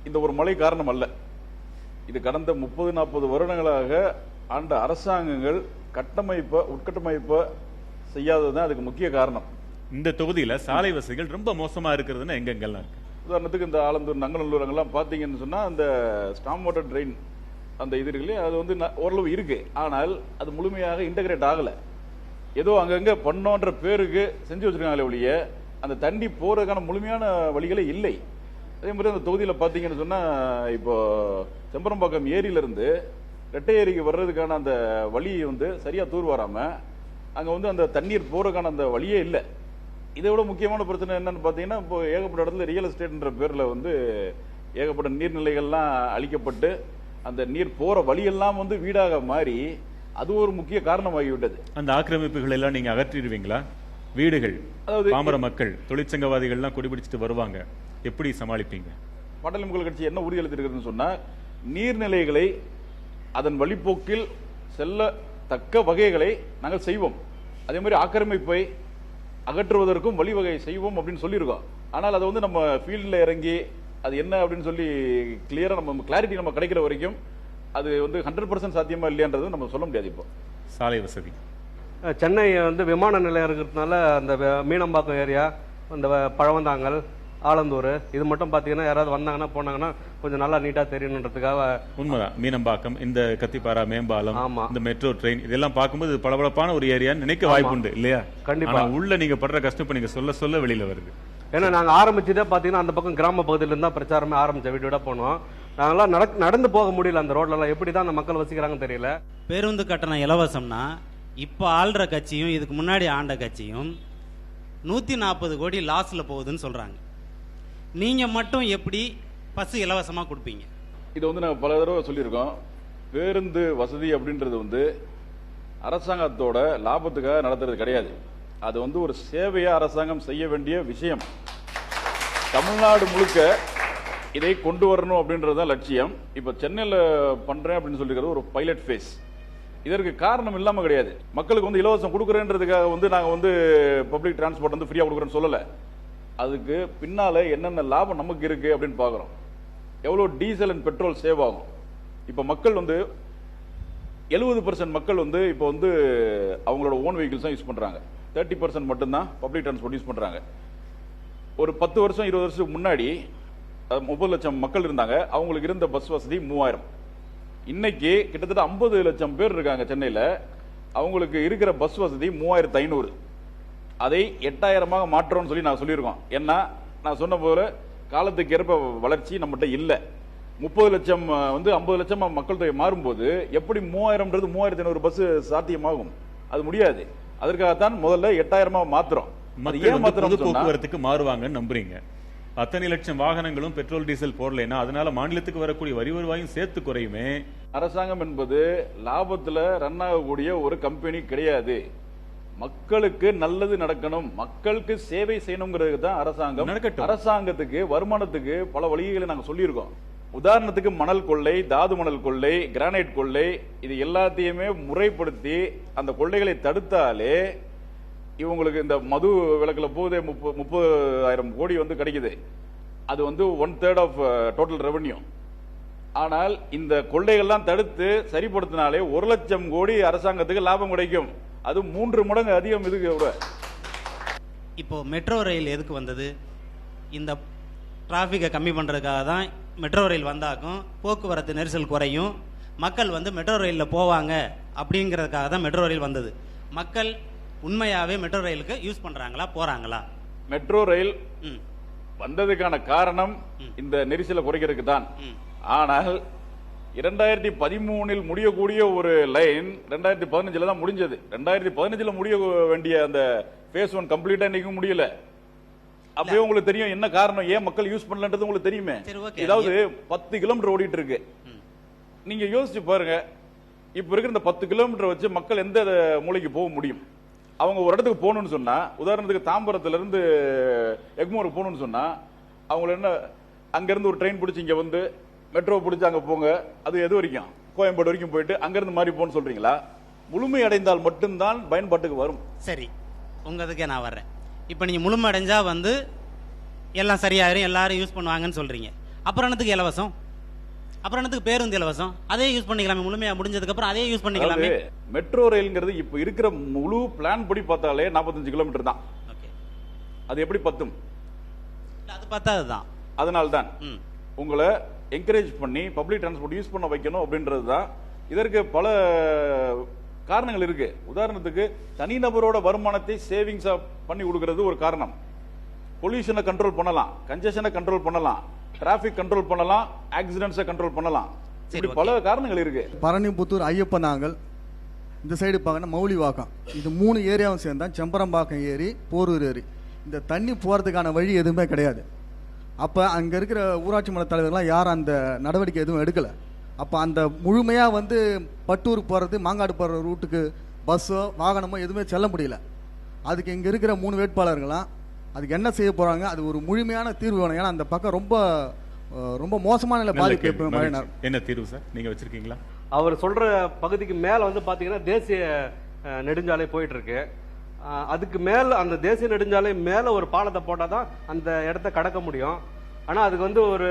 [SPEAKER 3] இந்த ஒரு மழை காரணம் அல்ல. இது கடந்த 30-40 வருடங்களாக ஆண்ட அரசாங்கங்கள் உட்கட்டமைப்பை செய்யாததுதான் அதுக்கு முக்கிய காரணம்.
[SPEAKER 1] இந்த தொகுதியில சாலை வசதிகள் ரொம்ப மோசமா இருக்கிறதுன்னு எங்கெங்கெல்லாம் இருக்கு?
[SPEAKER 3] உதாரணத்துக்கு இந்த ஆலந்தூர், நங்கநல்லூர் அங்கெல்லாம் பார்த்தீங்கன்னு சொன்னா அந்த ஸ்டாம் வாட்டர் ட்ரெயின் அந்த இது இருக்குல்லையே, அது வந்து ஓரளவு இருக்கு. ஆனால் அது முழுமையாக இன்டகிரேட் ஆகல. ஏதோ அங்கங்க பண்ணோன்ற பேருக்கு செஞ்சு வச்சிருக்காங்களே ஒழிய அந்த தண்ணி போறதுக்கான முழுமையான வழிகளே இல்லை. அதே மாதிரி அந்த தொகுதியில் பார்த்தீங்கன்னு சொன்னா இப்போ செம்பரம்பாக்கம் ஏரியிலிருந்து ரெட்டை ஏரிக்கு வர்றதுக்கான அந்த வழி வந்து சரியா தூர் வராம அங்க வந்து அந்த தண்ணீர் போறதுக்கான அந்த வழியே இல்லை. இதை விட முக்கியமான பிரச்சனை என்னன்னு பார்த்தீங்கன்னா, இப்போ ஏகப்பட்ட இடத்துல ரியல் எஸ்டேட்ன்ற பேர்ல வந்து ஏகப்பட்ட நீர்நிலைகள்லாம் அழிக்கப்பட்டு அந்த நீர் போற வழியெல்லாம் வந்து வீடாக மாறி அது ஒரு முக்கிய காரணமாகிவிட்டது.
[SPEAKER 1] அந்த ஆக்கிரமிப்புகள் எல்லாம் நீங்க அகற்றிடுவீங்களா? வீடுகள், அதாவது பாமர மக்கள், தொழிற்சங்கவாதிகள்லாம் குடிபிடிச்சிட்டு வருவாங்க, எப்படி சமாளிப்பீங்க?
[SPEAKER 3] பாட்டாளி மக்கள் கட்சி என்ன உறுதியளித்திருக்கிறதுன்னு சொன்னா, நீர்நிலைகளை அதன் வழிப்போக்கில் செல்லத்தக்க வகைகளை நாங்கள் செய்வோம். அதே மாதிரி ஆக்கிரமிப்பை அகற்றுவதற்கும் வழிவகை செய்வோம் அப்படின்னு சொல்லியிருக்கோம். ஆனால் அதை வந்து நம்ம ஃபீல்டில் இறங்கி அது என்ன அப்படின்னு சொல்லி கிளியரா நம்ம கிளாரிட்டி நம்ம கிடைக்கிற வரைக்கும் அது வந்து 100% சாத்தியமா இல்லையான்றது நம்ம சொல்ல முடியாது. இப்போ
[SPEAKER 1] சாலை வசதி,
[SPEAKER 2] சென்னை வந்து விமான நிலையம் இருக்கிறதுனால அந்த மீனம்பாக்கம் ஏரியா, அந்த பழவந்தாங்கல், ஆலந்தூர், இது மட்டும் பார்த்தீங்கன்னா யாராவது வந்தாங்கன்னா போனாங்கன்னா கொஞ்சம் நல்லா நீட்டாக தெரியணுன்றதுக்காக.
[SPEAKER 1] உண்மைதான். மீனம்பாக்கம், இந்த கத்திப்பாரா மேம்பாலம், இந்த மெட்ரோ ட்ரெயின், இதெல்லாம் பார்க்கும்போது பளபளப்பான ஒரு ஏரியான்னு நினைக்க வாய்ப்புண்டு இல்லையா?
[SPEAKER 2] கண்டிப்பா.
[SPEAKER 1] உள்ள நீங்க படுற கஷ்டம் நீங்க சொல்ல சொல்ல வெளியில வருது.
[SPEAKER 2] ஏன்னா நாங்கள் ஆரம்பிச்சதே பார்த்தீங்கன்னா அந்த பக்கம் கிராம பகுதியிலிருந்து தான் பிரச்சாரமே ஆரம்பிச்ச வீடு போனோம். நாங்களாம் நடந்து போக முடியல அந்த ரோட்லலாம். எப்படி தான் அந்த மக்கள் வசிக்கிறாங்கன்னு தெரியல.
[SPEAKER 9] பேருந்து கட்டணம் இலவசம்னா இப்போ ஆள்ற கட்சியும் இதுக்கு முன்னாடி ஆண்ட கட்சியும் 140 கோடி லாஸ்ல போகுதுன்னு சொல்றாங்க. நீங்க மட்டும் எப்படி பஸ் இலவசமா கொடுப்பீங்க?
[SPEAKER 3] இதை வந்து நாங்கள் பல தடவை சொல்லியிருக்கோம். பேருந்து வசதி அப்படின்றது வந்து அரசாங்கத்தோட லாபத்துக்காக நடத்துறது கிடையாது. அது வந்து ஒரு சேவையா அரசாங்கம் செய்ய வேண்டிய விஷயம். தமிழ்நாடு முழுக்க இதை கொண்டு வரணும் அப்படின்றதுதான் லட்சியம். இப்ப சென்னையில் பண்றேன் அப்படின்னு சொல்லிருக்கிறது ஒரு பைலட் ஃபேஸ். இதற்கு காரணம் இல்லாம கிடையாது. மக்களுக்கு வந்து இலவசம் கொடுக்குறேன்றதுக்காக வந்து நாங்க வந்து பப்ளிக் டிரான்ஸ்போர்ட் வந்து ஃப்ரீயா கொடுக்குறேன்னு சொல்லல. அதுக்கு பின்னால என்னென்ன லாபம் நமக்கு இருக்கு அப்படின்னு பாக்குறோம். எவ்வளவு டீசல் அண்ட் பெட்ரோல் சேவ் ஆகும். இப்ப மக்கள் வந்து 70% மக்கள் வந்து இப்போ வந்து அவங்களோட ஓன் வெஹிக்கிள்ஸ் தான் யூஸ் பண்றாங்க. 30% மட்டும்தான் பப்ளிக் டிரான்ஸ்போர்ட் யூஸ் பண்றாங்க. ஒரு 10 வருஷம் 20 வருஷத்துக்கு முன்னாடி 30 லட்சம் மக்கள் இருந்தாங்க. அவங்களுக்கு இருந்த பஸ் வசதி 3000. இன்னைக்கு கிட்டத்தட்ட 50 லட்சம் பேர் இருக்காங்க சென்னையில. அவங்களுக்கு இருக்கிற பஸ் வசதி 3500. அதை 8000 மாற்றோம்னு சொல்லி நான் சொல்லியிருக்கோம். ஏன்னா நான் சொன்ன போல காலத்துக்கு ஏற்ப வளர்ச்சி நம்மகிட்ட இல்லை. 30 லட்சம் வந்து 50 லட்சம் மக்கள் தொகை மாறும்போது எப்படி 3000ன்றது 3500 பஸ் சாத்தியமாகும்? அது முடியாது. அதற்காகத்தான் முதல்ல 8000 மாத்திரம்.
[SPEAKER 1] போக்குவரத்துக்கு மாறுவாங்கன்னு நம்புறீங்க. அத்தனை லட்சம் வாகனங்களும் பெட்ரோல் டீசல் போடலைன்னா அதனால மாநிலத்துக்கு வரக்கூடிய வரி வருவாயும் சேர்த்து குறையுமே.
[SPEAKER 3] அரசாங்கம் என்பது லாபத்துல ரன் ஆகக்கூடிய ஒரு கம்பெனி கிடையாது. மக்களுக்கு நல்லது நடக்கணும், மக்களுக்கு சேவை செய்யணுங்கிறது தான் அரசாங்கம். அரசாங்கத்துக்கு வருமானத்துக்கு பல வழிகளை நாங்க சொல்லியிருக்கோம். உதாரணத்துக்கு மணல் கொள்ளை, தாது மணல் கொள்ளை, கிரானைட் கொள்ளை, இது எல்லாத்தையுமே முறைப்படுத்தி அந்த கொள்ளைகளை தடுத்தாலே இவங்களுக்கு இந்த மது விலக்குல போதே 30,000 கோடி வந்து கிடைக்குது. அது வந்து 1/3 ஆஃப் டோட்டல் ரெவன்யூ. ஆனால் இந்த கொள்ளைகள்லாம் தடுத்து சரிப்படுத்தினாலே 1 லட்சம் கோடி அரசாங்கத்துக்கு லாபம் கிடைக்கும். அது 3 மடங்கு அதிகம். இதுக்கு
[SPEAKER 9] இப்போ மெட்ரோ ரயில் எதுக்கு வந்தது? இந்த டிராஃபிக்கை கம்மி பண்றதுக்காக தான் மெட்ரோ ரயில் வந்தாக்கும் போக்குவரத்து நெரிசல் குறையும், மக்கள் வந்து மெட்ரோ ரயிலில் போவாங்க அப்படிங்கிறதுக்காக தான் மெட்ரோ ரயில் வந்தது. மக்கள் உண்மையாவே மெட்ரோ ரயிலுக்கு யூஸ் பண்றாங்களா, போறாங்களா?
[SPEAKER 3] மெட்ரோ ரயில் வந்ததுக்கான காரணம் இந்த நெரிசலை குறைக்கிறதுக்கு தான். ஆனால் 2013 முடியக்கூடிய ஒரு லைன் 2015 தான் முடிஞ்சது. 2015 முடிய வேண்டிய அந்த ஃபேஸ் 1 கம்ப்ளீட்டா இன்னைக்கு முடியல. அப்பவே உங்களுக்கு தெரியும் என்ன காரணம், ஏன் மக்கள் யூஸ் பண்ணலன்றது உங்களுக்கு தெரியுமே. ஏதாவது 10 கிலோமீட்டர் ஓடிட்டு இருக்கு. நீங்க யோசிச்சு பாருங்க, இப்ப இருக்கிற இந்த 10 கிலோமீட்டர் வச்சு மக்கள் எந்த மூலைக்கு போக முடியும்? அவங்க ஒரு இடத்துக்கு போகணும்னு சொன்னா, உதாரணத்துக்கு தாம்பரத்துல இருந்து எக்மோருக்கு போகணும்னு சொன்னா, அவங்கள என்ன அங்க இருந்து ஒரு ட்ரெயின் பிடிச்சி இங்க வந்து மெட்ரோ பிடிச்சி அங்க போங்க, அது எது வரைக்கும்? கோயம்பேடு வரைக்கும் போயிட்டு அங்க இருந்து மாறி போன்னு சொல்றீங்களா? முழுமை அடைந்தால் மட்டும்தான் பயன்பாட்டுக்கு வரும்.
[SPEAKER 9] சரி, உங்களுக்கே நான் வர்றேன். இப்போ நீங்கள் முழுமை அடைஞ்சா வந்து எல்லாம் சரியாயிரும், எல்லாரும் யூஸ் பண்ணுவாங்கன்னு சொல்கிறீங்க. அப்புறம் என்னத்துக்கு இலவசம்? அப்புறம் என்னத்துக்கு பேருந்து இலவசம்? அதே யூஸ் பண்ணிக்கலாமே, முழுமையாக முடிஞ்சதுக்கப்புறம் அதே யூஸ் பண்ணிக்கலாமே.
[SPEAKER 3] மெட்ரோ ரயில்ங்கிறது இப்போ இருக்கிற முழு பிளான் படி பார்த்தாலே 45 கிலோமீட்டர் தான்.
[SPEAKER 9] ஓகே,
[SPEAKER 3] அது எப்படி பத்தும்?
[SPEAKER 9] அது பத்தாது தான்.
[SPEAKER 3] அதனால்தான் உங்களை என்கரேஜ் பண்ணி பப்ளிக் டிரான்ஸ்போர்ட் யூஸ் பண்ண வைக்கணும் அப்படின்றது தான். இதற்கு பல காரணங்கள் இருக்கு. உதாரணத்துக்கு தனிநபரோட வருமானத்தை சேவிங்ஸா பண்ணி கொடுக்கிறது ஒரு காரணம். பொல்யூஷனை கண்ட்ரோல் பண்ணலாம், கன்ஜெஷனை கண்ட்ரோல் பண்ணலாம், டிராபிக் கண்ட்ரோல் பண்ணலாம், ஆக்சிடென்ட்ஸை கண்ட்ரோல் பண்ணலாம். இப்படி பல காரணங்கள் இருக்கு.
[SPEAKER 10] பரணிபுத்தூர், ஐயப்பனாங்கல், இந்த சைடு பார்க்கணும் மௌலிவாக்கம், இது 3 ஏரியாவும் சேர்ந்தா செம்பரம்பாக்கம் ஏரி, போரூர் ஏரி. இந்த தண்ணி போகிறதுக்கான வழி எதுவுமே கிடையாது. அப்போ அங்கே இருக்கிற ஊராட்சி மன்ற தலைவர்கள்லாம் யாரும் அந்த நடவடிக்கை எதுவும் எடுக்கலை. அப்போ அந்த முழுமையாக வந்து பட்டூருக்கு போகிறது, மாங்காடு போகிற ரூட்டுக்கு பஸ்ஸோ வாகனமோ எதுவுமே செல்ல முடியல. அதுக்கு இங்கே இருக்கிற 3 வேட்பாளர்கள்லாம் அதுக்கு என்ன செய்ய போகிறாங்க, அது ஒரு முழுமையான தீர்வு வேணும். ஏன்னா அந்த பக்கம் ரொம்ப ரொம்ப மோசமான நிலை பாதிப்பு.
[SPEAKER 1] என்ன தீர்வு சார் நீங்கள் வச்சுருக்கீங்களா?
[SPEAKER 2] அவர் சொல்கிற பகுதிக்கு மேலே வந்து பார்த்தீங்கன்னா தேசிய நெடுஞ்சாலை போயிட்டு இருக்கு. அதுக்கு மேல அந்த தேசிய நெடுஞ்சாலை மேல ஒரு பாலத்தை போட்டால் தான் அந்த இடத்த கடக்க முடியும். ஆனால் அதுக்கு வந்து ஒரு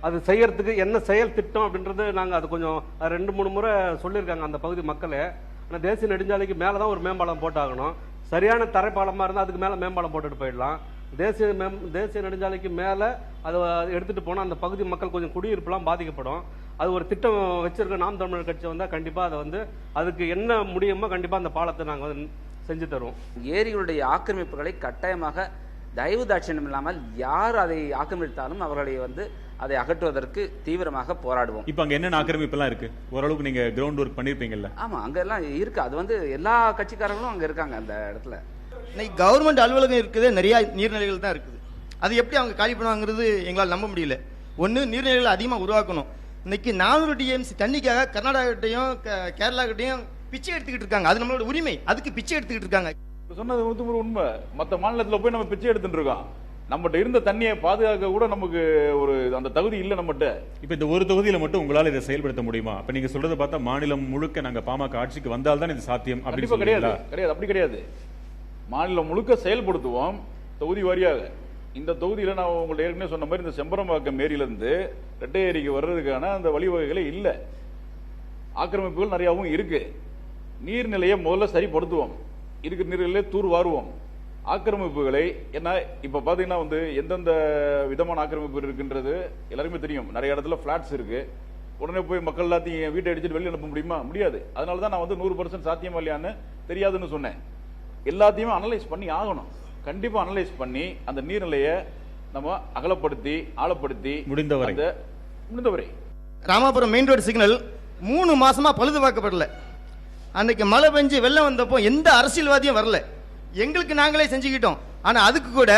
[SPEAKER 2] அது செய்யறதுக்கு என்ன செயல் திட்டம் அப்படின்றது நாங்கள் அது கொஞ்சம் 2-3 முறை சொல்லியிருக்காங்க அந்த பகுதி மக்களே. ஆனால் தேசிய நெடுஞ்சாலைக்கு மேலே தான் ஒரு மேம்பாலம் போட்டாகணும். சரியான தரைப்பாலமாக இருந்தால் அதுக்கு மேலே மேம்பாலம் போட்டுட்டு போயிடலாம். தேசிய நெடுஞ்சாலைக்கு மேலே அதை எடுத்துகிட்டு போனால் அந்த பகுதி மக்கள் கொஞ்சம் குடியிருப்புலாம் பாதிக்கப்படும். அது ஒரு திட்டம் வச்சிருக்க நாம் தமிழர் கட்சி வந்தால் கண்டிப்பாக அதை வந்து அதுக்கு என்ன முடியுமோ கண்டிப்பாக அந்த பாலத்தை நாங்கள் வந்து செஞ்சு தருவோம்.
[SPEAKER 4] ஏரிகளுடைய ஆக்கிரமிப்புகளை கட்டாயமாக தயவு தாட்சியம் இல்லாமல் யார் அதை ஆக்கிரமித்தாலும் அவர்களை வந்து அதை அகற்றுவதற்கு தீவிரமாக போராடுவோம்.
[SPEAKER 1] இப்போ அங்கே என்னென்ன ஆக்கிரமிப்பெல்லாம் இருக்கு? ஓரளவுக்கு நீங்க கிரவுண்ட் ஒர்க் பண்ணிருப்பீங்கல்ல?
[SPEAKER 4] ஆமா, அங்கெல்லாம் இருக்கு. அது வந்து எல்லா கட்சிக்காரங்களும் அங்க இருக்காங்க அந்த இடத்துல.
[SPEAKER 11] இன்னைக்கு கவர்மெண்ட் அலுவலகம் இருக்குது, நிறைய நீர்நிலைகள் தான் இருக்குது. அது எப்படி அவங்க காலி பண்ணுவாங்கிறது எங்களால் நம்ப முடியல. ஒன்று, நீர்நிலைகளை அதிகமாக உருவாக்கணும். இன்னைக்கு 400 டிஎம்சி தண்ணிக்காக கர்நாடகாட்டையும் கேரளாக்கிட்டையும் பிச்சை எடுத்துக்கிட்டு இருக்காங்க. அது நம்மளோட உரிமை, அதுக்கு பிச்சை எடுத்துக்கிட்டு இருக்காங்க.
[SPEAKER 3] சொன்னது 100% உண்மை. மற்ற மாநிலத்தில் போய் நம்ம பிச்சை எடுத்துட்டு இருக்கோம். நம்மகிட்ட இருந்த தண்ணியை பாதுகாக்க கூட நமக்கு ஒரு அந்த தகுதி இல்லை நம்மகிட்ட.
[SPEAKER 1] இப்போ இந்த ஒரு தொகுதியில மட்டும் உங்களால் இதை செயல்படுத்த முடியுமா? அப்ப நீங்க சொல்றதை பார்த்தா மாநிலம் முழுக்க நாங்க பாமக ஆட்சிக்கு வந்தால்தான் இது சாத்தியம் அப்படின்னு
[SPEAKER 3] கிடையாது. கிடையாது, அப்படி கிடையாது. மாநிலம் முழுக்க செயல்படுத்துவோம் தொகுதி வாரியாக. இந்த தொகுதியில நான் உங்கள்ட்ட ஏற்கனவே சொன்ன மாதிரி இந்த செம்பரம்பாக்கம் ஏரியிலிருந்து ரெட்டை ஏரிக்கு வர்றதுக்கான அந்த வழிவகைகளே இல்லை. ஆக்கிரமிப்புகள் நிறையாவும் இருக்கு. நீர்நிலையை முதல்ல சரிப்படுத்துவோம், இருக்கிற நீர்நிலையை தூர் வாருவோம். ஆக்கிரமிப்புகளை என்ன இப்ப பாத்தீங்கன்னா வந்து எந்தெந்த விதமான ஆக்கிரமிப்பு இருக்குன்றது எல்லாருமே தெரியும். நிறைய இடத்துல பிளாட்ஸ் இருக்கு. உடனே போய் மக்கள் எல்லாத்தையும் வீட்டை அடிச்சுட்டு வெளியே அனுப்ப முடியுமா? முடியாது. அதனாலதான் நான் வந்து 100% சாத்தியமா இல்லையான்னு தெரியாதுன்னு சொன்னேன். எல்லாத்தையுமே அனலைஸ் பண்ணி ஆகணும். கண்டிப்பா அனலைஸ் பண்ணி அந்த நீர்நிலையை நம்ம அகலப்படுத்தி ஆழப்படுத்தி முடிந்தவரை.
[SPEAKER 11] ராமாபுரம் மெயின் ரோடு சிக்னல் 3 மாசமா பழுதுபார்க்கப்படல. அன்னைக்கு மழை பெஞ்சு வெள்ளம் வந்தப்போ எந்த அரசியல்வாதியும் வரல. எங்களுக்கு நாங்களே செஞ்சுக்கிட்டோம். ஆனா அதுக்கு கூட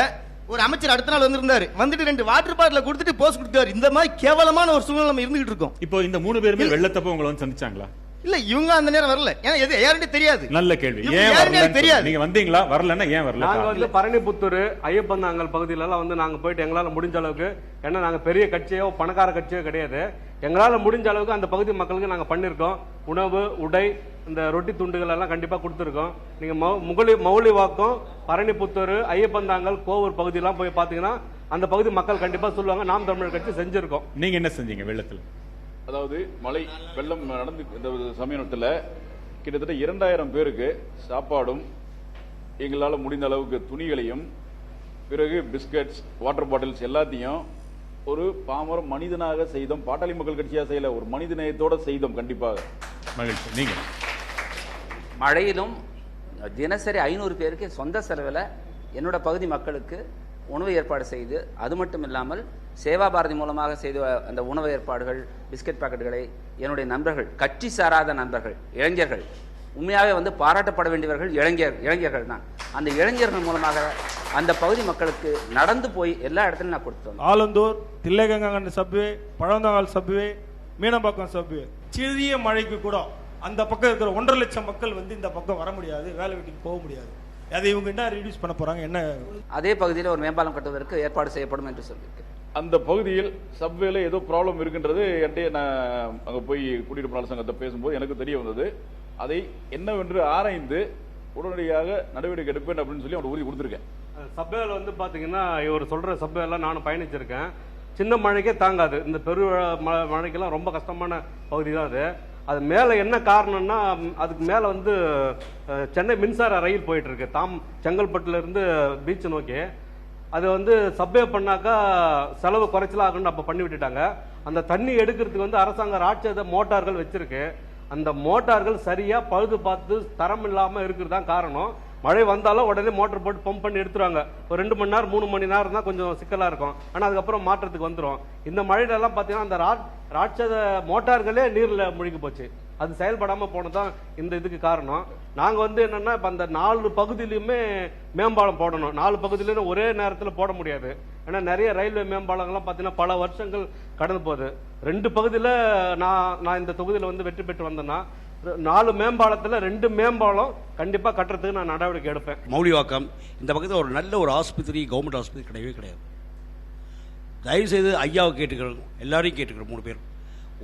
[SPEAKER 11] ஒரு அமைச்சர் அடுத்த நாள் வந்திருந்தாரு, வந்துட்டு 2 வாட்டர் பாட்டில கொடுத்துட்டு போஸ்ட் கொடுத்தாரு. இந்த மாதிரி கேவலமான ஒரு சூழ்நிலை நம்ம இருந்துகிட்டு இருக்கோம்.
[SPEAKER 1] இப்போ இந்த 3 பேருமே வெள்ளத்தப்ப உங்களை வந்து சந்திச்சாங்களா?
[SPEAKER 11] இல்ல, இவங்க அந்த நேரம் வரல. ஏன்னா எது யாருன்னு தெரியாது.
[SPEAKER 1] நல்ல கேள்வி. ஏன் வரல தெரியாது. நீங்க வந்தீங்களா? வரலன்னா ஏன் வரல?
[SPEAKER 2] நாங்க வந்து பரணிபுத்தூர், ஐயப்பந்தாங்கல் பகுதியில எல்லாம் வந்து நாங்க போயிட்டு எங்களால முடிஞ்ச அளவுக்கு, ஏன்னா நாங்க பெரிய கட்சியோ பணக்கார கட்சியோ கிடையாது, எங்களால முடிஞ்ச அளவுக்கு அந்த பகுதி மக்களுக்கு நாங்க பண்ணிருக்கோம். உணவு, உடை, இந்த ரொட்டி துண்டுகள் எல்லாம் கண்டிப்பா கொடுத்துருக்கோம். நீங்க மௌலிவாக்கம், பரணிபுத்தூர், ஐயப்பந்தாங்கல், கோவூர் பகுதியெல்லாம் போய் பாத்தீங்கன்னா அந்த பகுதி மக்கள் கண்டிப்பா சொல்லுவாங்க நாம் தமிழர் கட்சி செஞ்சிருக்கோம்.
[SPEAKER 1] நீங்க என்ன செஞ்சீங்க வெள்ளத்துல?
[SPEAKER 3] அதாவது மழை வெள்ளம் நடந்து இந்த சமயத்தில் கிட்டத்தட்ட 2000 பேருக்கு சாப்பாடும் எங்களால் முடிந்த அளவுக்கு துணிகளையும் பிறகு பிஸ்கட்ஸ், வாட்டர் பாட்டில்ஸ் எல்லாத்தையும் ஒரு பாமர மனிதனாக செய்தோம். பாட்டாளி மக்கள் கட்சியாக செய்யல, ஒரு மனித நேயத்தோட செய்தோம். கண்டிப்பாக மகிழ்ச்சி. நீங்க
[SPEAKER 4] மழையிலும் தினசரி 500 பேருக்கு சொந்த செலவில் என்னோட பகுதி மக்களுக்கு உணவு ஏற்பாடு செய்து, அது மட்டும் இல்லாமல் சேவா பாரதி மூலமாக செய்த அந்த உணவு ஏற்பாடுகள், பிஸ்கட் பாக்கெட்டுகளை என்னுடைய நண்பர்கள், கட்சி சாராத நண்பர்கள், இளைஞர்கள், உண்மையாகவே வந்து பாராட்டப்பட வேண்டியவர்கள் இளைஞர்கள் தான். அந்த இளைஞர்கள் மூலமாக அந்த பகுதி மக்களுக்கு நடந்து போய் எல்லா இடத்துலையும் நான் கொடுத்தோம்.
[SPEAKER 12] Alandur, Thillaigangan subway, Pazhavanthangal subway, Meenambakkam subway சிறிய மழைக்கு கூட அந்த பக்கம் இருக்கிற 1.5 லட்சம் மக்கள் வந்து இந்த பக்கம் வர முடியாது, வேலை வீட்டுக்கு போக முடியாது. அதை இவங்க என்ன ரெடியூஸ் பண்ண போறாங்க? என்ன
[SPEAKER 4] அதே பகுதியில் ஒரு மேம்பாலம் கட்டுவதற்கு ஏற்பாடு செய்யப்படும் என்று சொல்லியிருக்கேன்.
[SPEAKER 3] அந்த பகுதியில் சப்வேல ஏதோ ப்ராப்ளம் இருக்கின்றது என்கிட்ட நான் அங்கே போய் குடியிருப்பாளர் சங்கத்தை பேசும்போது எனக்கு தெரிய வந்தது. அதை என்னவென்று ஆராய்ந்து உடனடியாக நடவடிக்கை எடுப்பேன் அப்படின்னு சொல்லி அவர் உறுதி கொடுத்துருக்கேன்.
[SPEAKER 2] சப்வேல வந்து பாத்தீங்கன்னா இவர் சொல்ற சப்வேலாம் நானும் பயணிச்சிருக்கேன். சின்ன மழைக்கே தாங்காது. இந்த பெரு மழைக்கெல்லாம் ரொம்ப கஷ்டமான பகுதி தான் அது. அது மேலே என்ன காரணம்னா அதுக்கு மேலே வந்து சென்னை மின்சார ரயில் போயிட்டு இருக்கு செங்கல்பட்டுல இருந்து பீச் நோக்கி. அது வந்து சப்வே பண்ணாக்கா செலவு குறைச்சலாம் ஆகுன்னு அப்போ பண்ணி விட்டுட்டாங்க. அந்த தண்ணி எடுக்கிறதுக்கு வந்து அரசாங்கம் ராட்சத மோட்டார்கள் வச்சிருக்கு. அந்த மோட்டார்கள் சரியா பழுது பார்த்து தரம் இல்லாமல் இருக்கிறது தான் காரணம். மழை வந்தாலும் உடனே மோட்டர் போட்டு பம்ப் பண்ணி எடுத்துருவாங்க. ஒரு 2 மணி நேரம் 3 மணி நேரம் தான் கொஞ்சம் சிக்கலா இருக்கும். ஆனால் அதுக்கப்புறம் மாற்றத்துக்கு வந்துடும். இந்த மழையிலலாம் பார்த்தீங்கன்னா அந்த ராட்சத மோட்டார்களே நீரில் முழுகி போச்சு. அது செயல்படாமல் போனதான் இந்த இதுக்கு காரணம். நாங்கள் வந்து என்னன்னா இப்போ அந்த 4 பகுதியிலுமே மேம்பாலம் போடணும். 4 பகுதியிலும் ஒரே நேரத்தில் போட முடியாது. ஏன்னா நிறைய ரயில்வே மேம்பாலங்கள்லாம் பார்த்தீங்கன்னா பல வருஷங்கள் கடந்து போகுது. 2 பகுதியில் நான் இந்த தொகுதியில் வந்து வெற்றி பெற்று வந்தேன்னா 4 மேம்பாலத்தில் 2 மேம்பாலம் கண்டிப்பாக கட்டுறதுக்கு நான் நடவடிக்கை எடுப்பேன்.
[SPEAKER 13] மௌலிவாக்கம் இந்த பக்கத்தில் ஒரு நல்ல ஒரு ஆஸ்பத்திரி, கவர்மெண்ட் ஆஸ்பத்திரி கிடையவே கிடையாது. தயவுசெய்து ஐயாவை கேட்டுக்கிறோம், எல்லாரையும் கேட்டுக்கிறோம், 3 பேர்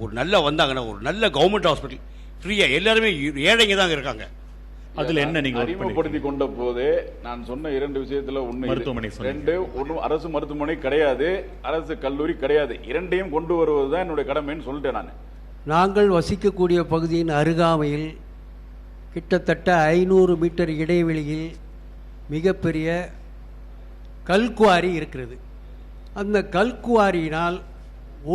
[SPEAKER 13] ஒரு நல்லா வந்தாங்கன்னா ஒரு நல்ல கவர்மெண்ட் ஹாஸ்பிட்டல் ஃப்ரீயாக எல்லாருமே ஏழைங்க தான் இருக்காங்க.
[SPEAKER 1] அதுல என்ன நீங்க
[SPEAKER 3] அறிமுகப்படுத்தி கொண்ட போதே நான் சொன்ன 2 விஷயத்துல ஒண்ணு மருத்துவமனை, 2 ஒன்றும் அரசு மருத்துவமனை கிடையாது, அரசு கல்லூரி கிடையாது. 2ஐயும் கொண்டு வருவதுதான் என்னுடைய கடமைன்னு சொல்லிட்டேன்.
[SPEAKER 14] நாங்கள் வசிக்கக்கூடிய பகுதியின் அருகாமையில் கிட்டத்தட்ட 500 மீட்டர் இடைவெளியில் மிகப்பெரிய கல்குவாரி இருக்கிறது. அந்த கல்குவாரியினால்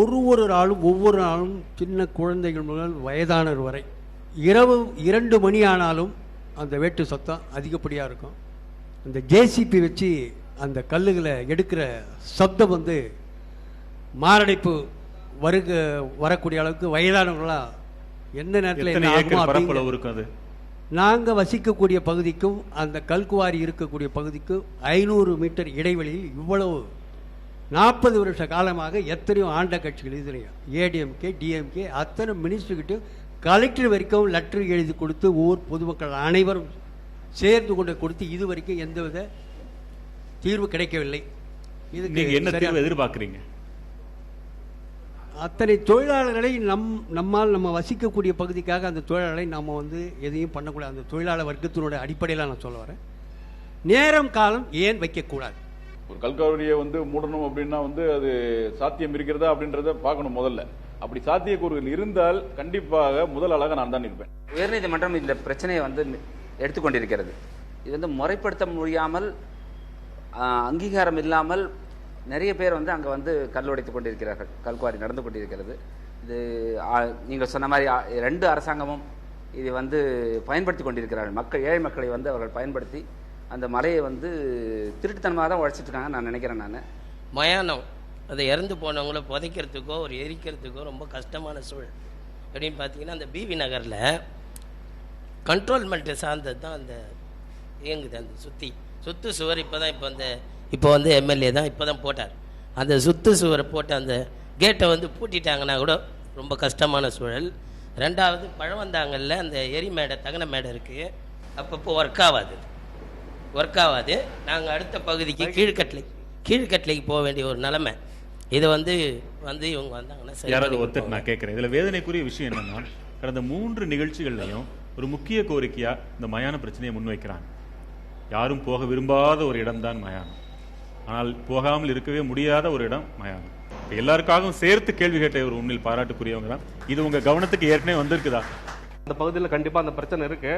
[SPEAKER 14] ஒவ்வொரு நாளும் சின்ன குழந்தைகள் முதல் வயதானவர் வரை இரவு 2 மணி ஆனாலும் அந்த வேட்டு சத்தம் அதிகப்படியாக இருக்கும். அந்த ஜேசிபி வச்சு அந்த கல்லுகளை எடுக்கிற சத்தம் வந்து மாரடைப்பு வரக்கூடிய அளவுக்கு வயதானவர்களாக எந்த நேரத்தில் நாங்கள் வசிக்கக்கூடிய பகுதிக்கும் அந்த கல்குவாரி இருக்கக்கூடிய பகுதிக்கும் 500 மீட்டர் இடைவெளியில் இவ்வளவு 40 வருஷ காலமாக எத்தனையோ ஆண்ட கட்சிகள் இதுலையும் ஏடிஎம்கே டிஎம்கே அத்தனை மினிஸ்டர்கிட்ட கலெக்டர் வரைக்கும் லெட்டர் எழுதி கொடுத்து ஊர் பொதுமக்கள் அனைவரும் சேர்ந்து கொண்டு கொடுத்து இது வரைக்கும் எந்தவித தீர்வு கிடைக்கவில்லை.
[SPEAKER 1] இதுக்கு என்ன தீர்வு எதிர்பார்க்குறீங்க?
[SPEAKER 14] அத்தனை தொழிலாளர்களை நம்ம வசிக்கக்கூடிய பகுதிக்காக அந்த தொழிலாளர்களை நம்ம வந்து எதையும் பண்ணக்கூடாது. அந்த தொழிலாளர் வர்க்கத்தினுடைய அடிப்படையில் நான் சொல்ல வரேன். நேரம் காலம் ஏன் வைக்கக்கூடாது?
[SPEAKER 3] ஒரு கல்குவாரியை வந்து மூடணும் அப்படின்னா வந்து அது சாத்தியம் இருக்கிறதா அப்படின்றத பார்க்கணும் முதல்ல. அப்படி சாத்தியக்கூறுகள் இருந்தால் கண்டிப்பாக முதல் ஆளாக நான் தான் இருப்பேன்.
[SPEAKER 4] உயர்நீதிமன்றம் இந்த பிரச்சனையை வந்து எடுத்துக்கொண்டிருக்கிறது. இது வந்து முறைப்படுத்த முடியாமல் அங்கீகாரம் இல்லாமல் நிறைய பேர் வந்து அங்கே வந்து கல் உடைத்துக் கொண்டிருக்கிறார்கள். கல்குவாரி நடந்து கொண்டிருக்கிறது. இது நீங்கள் சொன்ன மாதிரி 2 அரசாங்கமும் இது வந்து பயன்படுத்தி கொண்டிருக்கிறார்கள். ஏழை மக்களை வந்து அவர்கள் பயன்படுத்தி அந்த மலையை வந்து திருட்டுத்தனமாக தான் உழைச்சிட்டு இருக்காங்க நான் நினைக்கிறேன். நான்
[SPEAKER 15] மயானம் அதை இறந்து போனவங்கள புதைக்கிறதுக்கோ ஒரு எரிக்கிறதுக்கோ ரொம்ப கஷ்டமான சூழல். அப்படின்னு பார்த்தீங்கன்னா அந்த பிவி நகரில் கண்ட்ரோல்மெண்ட்டை சார்ந்தது தான் அந்த இயங்குது. அந்த சுற்று சுவர் இப்போ வந்து எம்எல்ஏ தான் இப்போ தான் போட்டார். அந்த சுற்று சுவரை போட்டு அந்த கேட்டை வந்து பூட்டிட்டாங்கன்னா கூட ரொம்ப கஷ்டமான சூழல். 2வது பழவந்தாங்கல்ல அந்த எரி மேடை தகன மேடை இருக்குது, அப்பப்போ ஒர்க் ஆகாது. நாங்கள் அடுத்த பகுதிக்கு கீழ்கட்டளைக்கு போக வேண்டிய ஒரு நிலைமை. இதை வந்து இவங்க வந்தாங்கன்னா
[SPEAKER 1] யாராவது ஒருத்தர் நான் கேட்குறேன். இதில் வேதனைக்குரிய விஷயம் என்னன்னா கடந்த 3 நிகழ்ச்சிகள்லையும் ஒரு முக்கிய கோரிக்கையாக இந்த மயான பிரச்சனையை முன்வைக்கிறாங்க. யாரும் போக விரும்பாத ஒரு இடம்தான் மயானம். ஆனால் போகாமல் இருக்கவே முடியாத ஒரு இடம் மயானம். எல்லாருக்காகவும் சேர்த்து கேள்வி கேட்ட ஒரு உண்மையில் பாராட்டுக்குரியவங்க தான். இது உங்க கவனத்துக்கு ஏற்கனவே வந்திருக்குதா?
[SPEAKER 2] அந்த பகுதியில் கண்டிப்பா அந்த பிரச்சனை இருக்கு.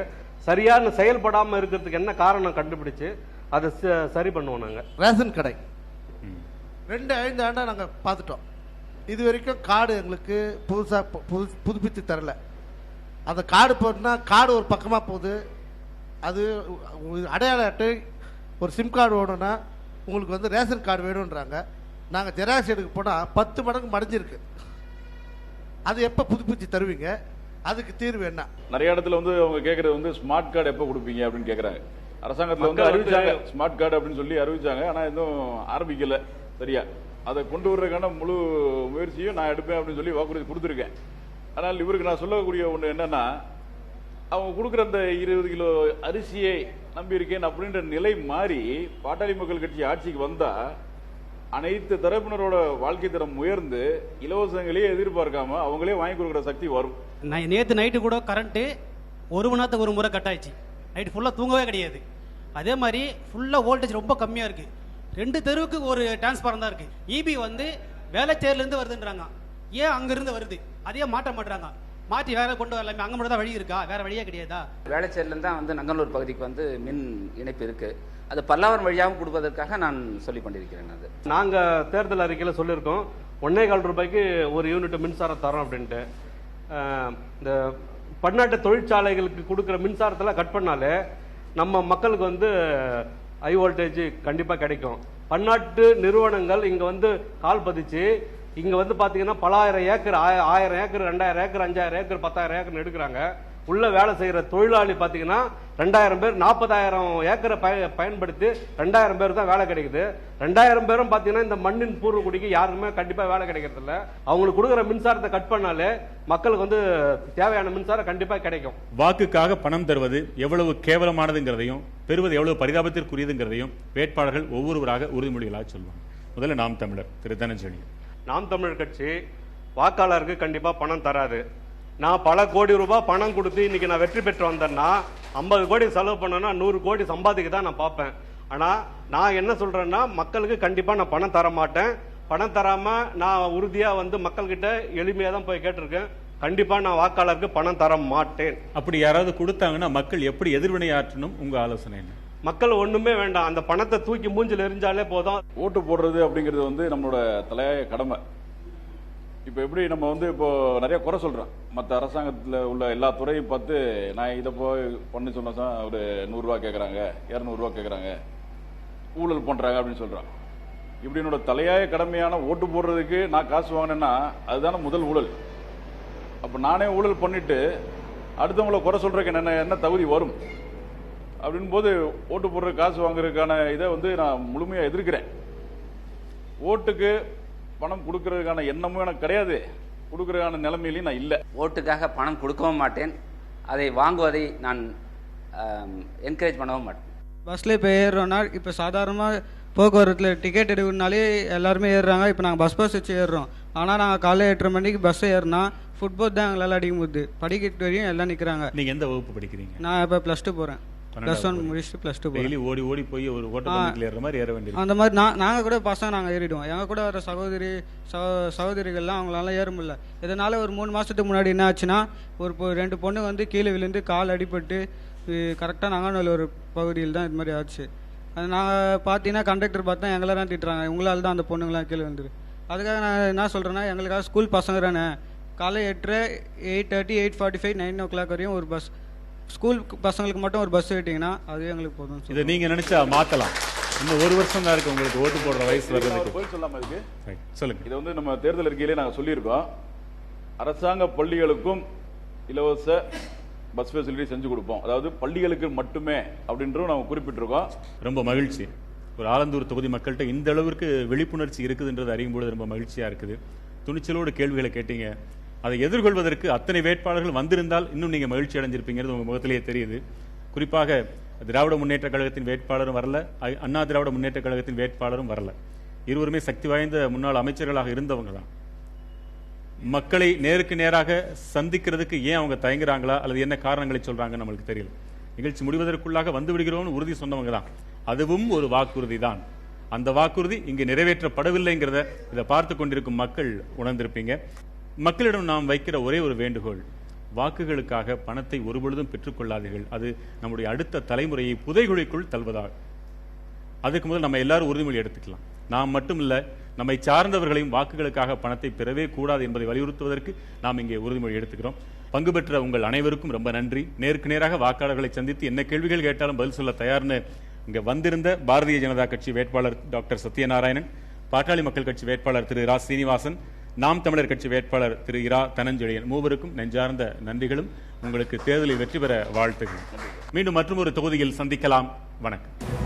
[SPEAKER 2] சரியான செயல்படாம இருக்கிறதுக்கு என்ன காரணம் கண்டுபிடிச்சு அதை சரி பண்ணுவோம். நாங்க
[SPEAKER 8] ரேஷன் கடை 2-5 ஆண்டா நாங்கள் பார்த்துட்டோம். இது வரைக்கும் கார்டு எங்களுக்கு புதுப்பித்து தரல. அந்த கார்டு போட்டுனா கார்டு ஒரு பக்கமாக போகுது. அது அடையாள அட்டை ஒரு சிம் கார்டு வேணும்னா உங்களுக்கு வந்து ரேஷன் கார்டு வேணுன்றாங்க. நாங்கள் ஜெராக்ஸ் எடுக்க போனால் 10 மடங்கு மடிஞ்சிருக்கு. அது எப்போ புதுப்பிச்சு தருவீங்க? அதுக்கு தீர்வு என்ன?
[SPEAKER 3] நிறைய இடத்துல வந்து அவங்க கேட்கறது வந்து ஸ்மார்ட் கார்டு எப்போ கொடுப்பீங்க அப்படின்னு கேட்குறாங்க. அரசாங்கத்தில் வந்து அறிவிச்சாங்க ஸ்மார்ட் கார்டு அப்படின்னு சொல்லி அறிவிச்சாங்க. ஆனால் இன்னும் ஆரம்பிக்கல சரியா. அதை கொண்டு வர்றதுக்கான முழு முயற்சியும் நான் எடுப்பேன் அப்படின்னு சொல்லி வாக்குறுதி கொடுத்துருக்கேன். ஆனால் இவருக்கு நான் சொல்லக்கூடிய ஒன்று என்னன்னா, அவங்க கொடுக்குற அந்த 20 கிலோ அரிசியை நம்பியிருக்கேன் அப்படின்ற நிலை மாறி பாட்டாளி மக்கள் கட்சி ஆட்சிக்கு வந்தா அனைத்து தரப்பினரோட வாழ்க்கை தரம் உயர்ந்து இலவசங்களையே எதிர்பார்க்காம அவங்களே வாங்கி கொடுக்குற சக்தி வரும்.
[SPEAKER 9] நேற்று நைட்டு கூட கரண்ட்டு 1 மணி நேரத்துக்கு ஒரு முறை கட் ஆயிடுச்சு. நைட்டு ஃபுல்லாக தூங்கவே கிடையாது. அதே மாதிரி ஃபுல்லாக வோல்டேஜ் ரொம்ப கம்மியாக இருக்குது. 2 தெருவுக்கு ஒரு டிரான்ஸ்பாரம் தான் இருக்குது. இபி வந்து வேலைச்சேர்லேருந்து வருதுன்றாங்க. ஏன் அங்கேருந்து வருது? அதையே மாற்ற மாட்டுறாங்க. மாற்றி வேற கொண்டு வரலாமே, அங்கே மட்டும் தான் வழி இருக்கா, வேற வழியே கிடையாதா?
[SPEAKER 4] வேளச்சேரியிலேருந்து தான் வந்து நங்கநல்லூர் பகுதிக்கு வந்து மின் இணைப்பு இருக்குது. அது பல்லாவரம் வழியாகவும் கொடுப்பதற்காக நான் சொல்லி கொண்டிருக்கிறேன். அது
[SPEAKER 2] நாங்கள் தேர்தல் அறிக்கையில் சொல்லியிருக்கோம், 1.25 ரூபாய்க்கு ஒரு யூனிட் மின்சாரம் தரோம் அப்படின்ட்டு. இந்த பன்னாட்டு தொழிற்சாலைகளுக்கு கொடுக்குற மின்சாரத்தில் கட் பண்ணாலே நம்ம மக்களுக்கு வந்து ஹை வோல்டேஜ் கண்டிப்பாக கிடைக்கும். பன்னாட்டு நிறுவனங்கள் இங்கே வந்து கால் பதிச்சு இங்கே வந்து பார்த்தீங்கன்னா பல ஆயிரம் acre, 1000 acre, 2000 acre, 5000 acre, 10,000 acre எடுக்கிறாங்க. உள்ள வேலை செய்கிற தொழிலாளி பார்த்தீங்கன்னா 2000 பேர், 40,000 ஏக்கரை பயன்படுத்தி 2000 பேர் தான் வேலை கிடைக்குது. 2000 பேரும் பார்த்தீங்கன்னா இந்த மண்ணின் பூர்வக்குடிக்கு யாருக்குமே கண்டிப்பாக வேலை கிடைக்கிறது இல்லை. அவங்களுக்கு கொடுக்குற மின்சாரத்தை கட் பண்ணாலே மக்களுக்கு வந்து தேவையான மின்சாரம் கண்டிப்பாக கிடைக்கும்.
[SPEAKER 1] வாக்குக்காக பணம் தருவது எவ்வளவு கேவலமானதுங்கிறதையும் பெறுவது எவ்வளவு பரிதாபத்திற்குரியதுங்கிறதையும் வேட்பாளர்கள் ஒவ்வொருவராக உறுதிமொழிகளாக சொல்வாங்க. முதல்ல நாம் தமிழர் திரு தனஞ்செழியன்.
[SPEAKER 2] நாம் தமிழர் கட்சி வாக்காளருக்கு கண்டிப்பாக பணம் தராது. நான் பல கோடி ரூபாய் பணம் கொடுத்து இன்னைக்கு நான் வெற்றி பெற்று வந்தேன்னா 50 கோடி செலவு பண்ணனா 100 கோடி சம்பாதிக்க தான் நான் பார்ப்பேன். ஆனால் நான் என்ன சொல்றேன்னா, மக்களுக்கு கண்டிப்பாக நான் பணம் தர மாட்டேன். பணம் தராம நான் உறுதியாக வந்து மக்கள்கிட்ட எளிமையாக தான் போய் கேட்டிருக்கேன். கண்டிப்பாக நான் வாக்காளருக்கு பணம் தர மாட்டேன்.
[SPEAKER 1] அப்படி யாராவது கொடுத்தாங்கன்னா மக்கள் எப்படி எதிர்வினையாற்றணும் உங்க ஆலோசனை என்ன?
[SPEAKER 2] மக்கள் ஒண்ணுமே வேண்டாம், அந்த பணத்தை தூக்கி மூஞ்சில் எரிஞ்சாலே போதும்.
[SPEAKER 3] ஓட்டு போடுறது அப்படிங்கிறது வந்து நம்மளோட தலையாய கடமை. இப்போ எப்படி நம்ம வந்து இப்போ நிறைய குறை சொல்றோம், மற்ற அரசாங்கத்தில் உள்ள எல்லா துறையும் பார்த்து நான் இதை போய் பண்ணி சொன்னா ஒரு 100 ரூபா கேட்குறாங்க, 200 ரூபா கேட்குறாங்க, ஊழல் பண்றாங்க அப்படின்னு சொல்றான். இப்படி என்னோட தலையாய கடமையான ஓட்டு போடுறதுக்கு நான் காசு வாங்கினேன்னா அதுதானே முதல் ஊழல். அப்போ நானே ஊழல் பண்ணிட்டு அடுத்தவங்களை குறை சொல்றதுக்கு என்ன தகுதி வரும்? அப்படின் போது ஓட்டு போடுற காசு வாங்குறதுக்கான இதை வந்து நான் முழுமையாக எதிர்க்கிறேன். ஓட்டுக்கு பணம் கொடுக்கறதுக்கான எண்ணமும் எனக்கு கிடையாது, கொடுக்கறதுக்கான நிலைமையிலையும் நான் இல்லை.
[SPEAKER 4] ஓட்டுக்காக பணம் கொடுக்கவும் மாட்டேன், அதை வாங்குவதை நான் என்கரேஜ் பண்ணவும் மாட்டேன்.
[SPEAKER 16] பஸ்ஸில் இப்போ ஏறுறோன்னா, இப்போ சாதாரணமாக போக்குவரத்தில் டிக்கெட் எடுக்கணுனாலே எல்லாருமே ஏறுறாங்க. இப்போ நாங்கள் பஸ் வச்சு ஏறுறோம். ஆனால் நாங்கள் காலையில் 8:30 மணிக்கு பஸ்ஸை ஏறினா ஃபுட்பால் தான் எங்களால் அடிக்க முடியுது. படிக்கிட்டு வரையும் எல்லாம் நிற்கிறாங்க.
[SPEAKER 1] நீங்கள் எந்த வகுப்பு படிக்கிறீங்க?
[SPEAKER 16] நான் இப்போ +2 போகிறேன். +1 முடிச்சுட்டு +2
[SPEAKER 1] டெய்லி ஓடி ஓடி போய் ஒரு ஓட்டப்பந்தயத்தில் ஏறுற மாதிரி ஏற வேண்டியது.
[SPEAKER 16] அந்த மாதிரி நாங்கள் கூட பசங்க நாங்கள் ஏறிடுவோம். எங்கள் கூட வர சகோதரிகள்லாம் அவங்களால ஏற முடியல. இதனால் ஒரு 3 மாதத்துக்கு முன்னாடி என்ன ஆச்சுன்னா, ஒரு 2 பொண்ணு வந்து கீழே விழுந்து கால் அடிபட்டு கரெக்டாக நங்கநல்லூர் பகுதியில் தான் இது மாதிரி ஆச்சு. அது நாங்கள் பார்த்தீங்கன்னா கண்டக்டர் பார்த்தா எங்களை தான் திட்டுறாங்க, உங்களால் தான் அந்த பொண்ணுங்களாம் கீழே வந்துரு. அதுக்காக நான் என்ன சொல்கிறேன்னா, எங்களுக்காக ஸ்கூல் பசங்க தானே, காலை 8:30, 8:30, 8:45, 9 o'clock வரையும் ஒரு பஸ், ஸ்கூல் பசங்களுக்கு மட்டும் ஒரு பஸ் விட்டீங்கன்னா அதுவே எங்களுக்கு போதும்.
[SPEAKER 1] இதை நீங்க நினைச்சா மாத்தலாம். இன்னும் 1 வருஷம் தான் இருக்கு உங்களுக்கு ஓட்டு போடுற வயசு வர்றதுக்கு.
[SPEAKER 3] போய் சொல்லாம இருக்கு.
[SPEAKER 1] சொல்லுங்க.
[SPEAKER 3] இதை வந்து நம்ம தேர்தல் அறிக்கையிலே நாங்கள் சொல்லியிருக்கோம். அரசாங்க பள்ளிகளுக்கும் இலவச பஸ் ஃபெசிலிட்டி செஞ்சு கொடுப்போம், அதாவது பள்ளிகளுக்கு மட்டுமே அப்படின்றதும் நாங்கள் குறிப்பிட்டிருக்கோம்.
[SPEAKER 1] ரொம்ப மகிழ்ச்சி. ஒரு ஆலந்தூர் தொகுதி மக்கள்கிட்ட இந்த அளவிற்கு விழிப்புணர்ச்சி இருக்குதுன்றது அறியும்போது ரொம்ப மகிழ்ச்சியா இருக்குது. துணிச்சலோடு கேள்விகளை கேட்டீங்க. அதை எதிர்கொள்வதற்கு அத்தனை வேட்பாளர்கள் வந்திருந்தால் இன்னும் நீங்க மகிழ்ச்சி அடைஞ்சிருப்பீங்கிறது உங்க முகத்திலேயே தெரியுது. குறிப்பாக திராவிட முன்னேற்ற கழகத்தின் வேட்பாளரும் வரல, அண்ணா திராவிட முன்னேற்ற கழகத்தின் வேட்பாளரும் வரல. இருவருமே சக்தி வாய்ந்த முன்னாள் அமைச்சர்களாக இருந்தவங்க தான். மக்களை நேருக்கு நேராக சந்திக்கிறதுக்கு ஏன் அவங்க தயங்குறாங்களா அல்லது என்ன காரணங்களை சொல்றாங்க நம்மளுக்கு தெரியல. நிகழ்ச்சி முடிவதற்குள்ளாக வந்து விடுகிறோம்னு உறுதி சொன்னவங்க தான். அதுவும் ஒரு வாக்குறுதி தான். அந்த வாக்குறுதி இங்கு நிறைவேற்றப்படவில்லைங்கிறத இதை பார்த்து கொண்டிருக்கும் மக்கள் உணர்ந்திருப்பீங்க. மக்களிடம் நாம் வைக்கிற ஒரே ஒரு வேண்டுகோள், வாக்குகளுக்காக பணத்தை ஒருபொழுதும் பெற்றுக்கொள்ளாதீர்கள். அது நம்முடைய அடுத்த தலைமுறையை புதைகுழிக்குள் தள்ளுவதாக. அதுக்கு முதல் நம்ம எல்லாரும் உறுதிமொழி எடுத்துக்கலாம். நாம் மட்டும் இல்ல, நம்மை சார்ந்தவர்களையும் வாக்குகளுக்காக பணத்தை பெறவே கூடாது என்பதை வலியுறுத்துவதற்கு நாம் இங்கே உறுதிமொழி எடுத்துக்கிறோம். பங்கு பெற்ற உங்கள் அனைவருக்கும் ரொம்ப நன்றி. நேருக்கு நேராக வாக்காளர்களை சந்தித்து என்ன கேள்விகள் கேட்டாலும் பதில் சொல்ல தயார்னு இங்க வந்திருந்த பாரதிய ஜனதா கட்சி வேட்பாளர் டாக்டர் சத்யநாராயணன், பாட்டாளி மக்கள் கட்சி வேட்பாளர் திரு ரா சீனிவாசன், நாம் தமிழர் கட்சி வேட்பாளர் திரு இரா தனஞ்செழியன், மூவருக்கும் நெஞ்சார்ந்த நன்றிகளும். உங்களுக்கு தேர்தலில் வெற்றி பெற வாழ்த்துகள். மீண்டும் மற்றொரு தொகுதியில் சந்திக்கலாம். வணக்கம்.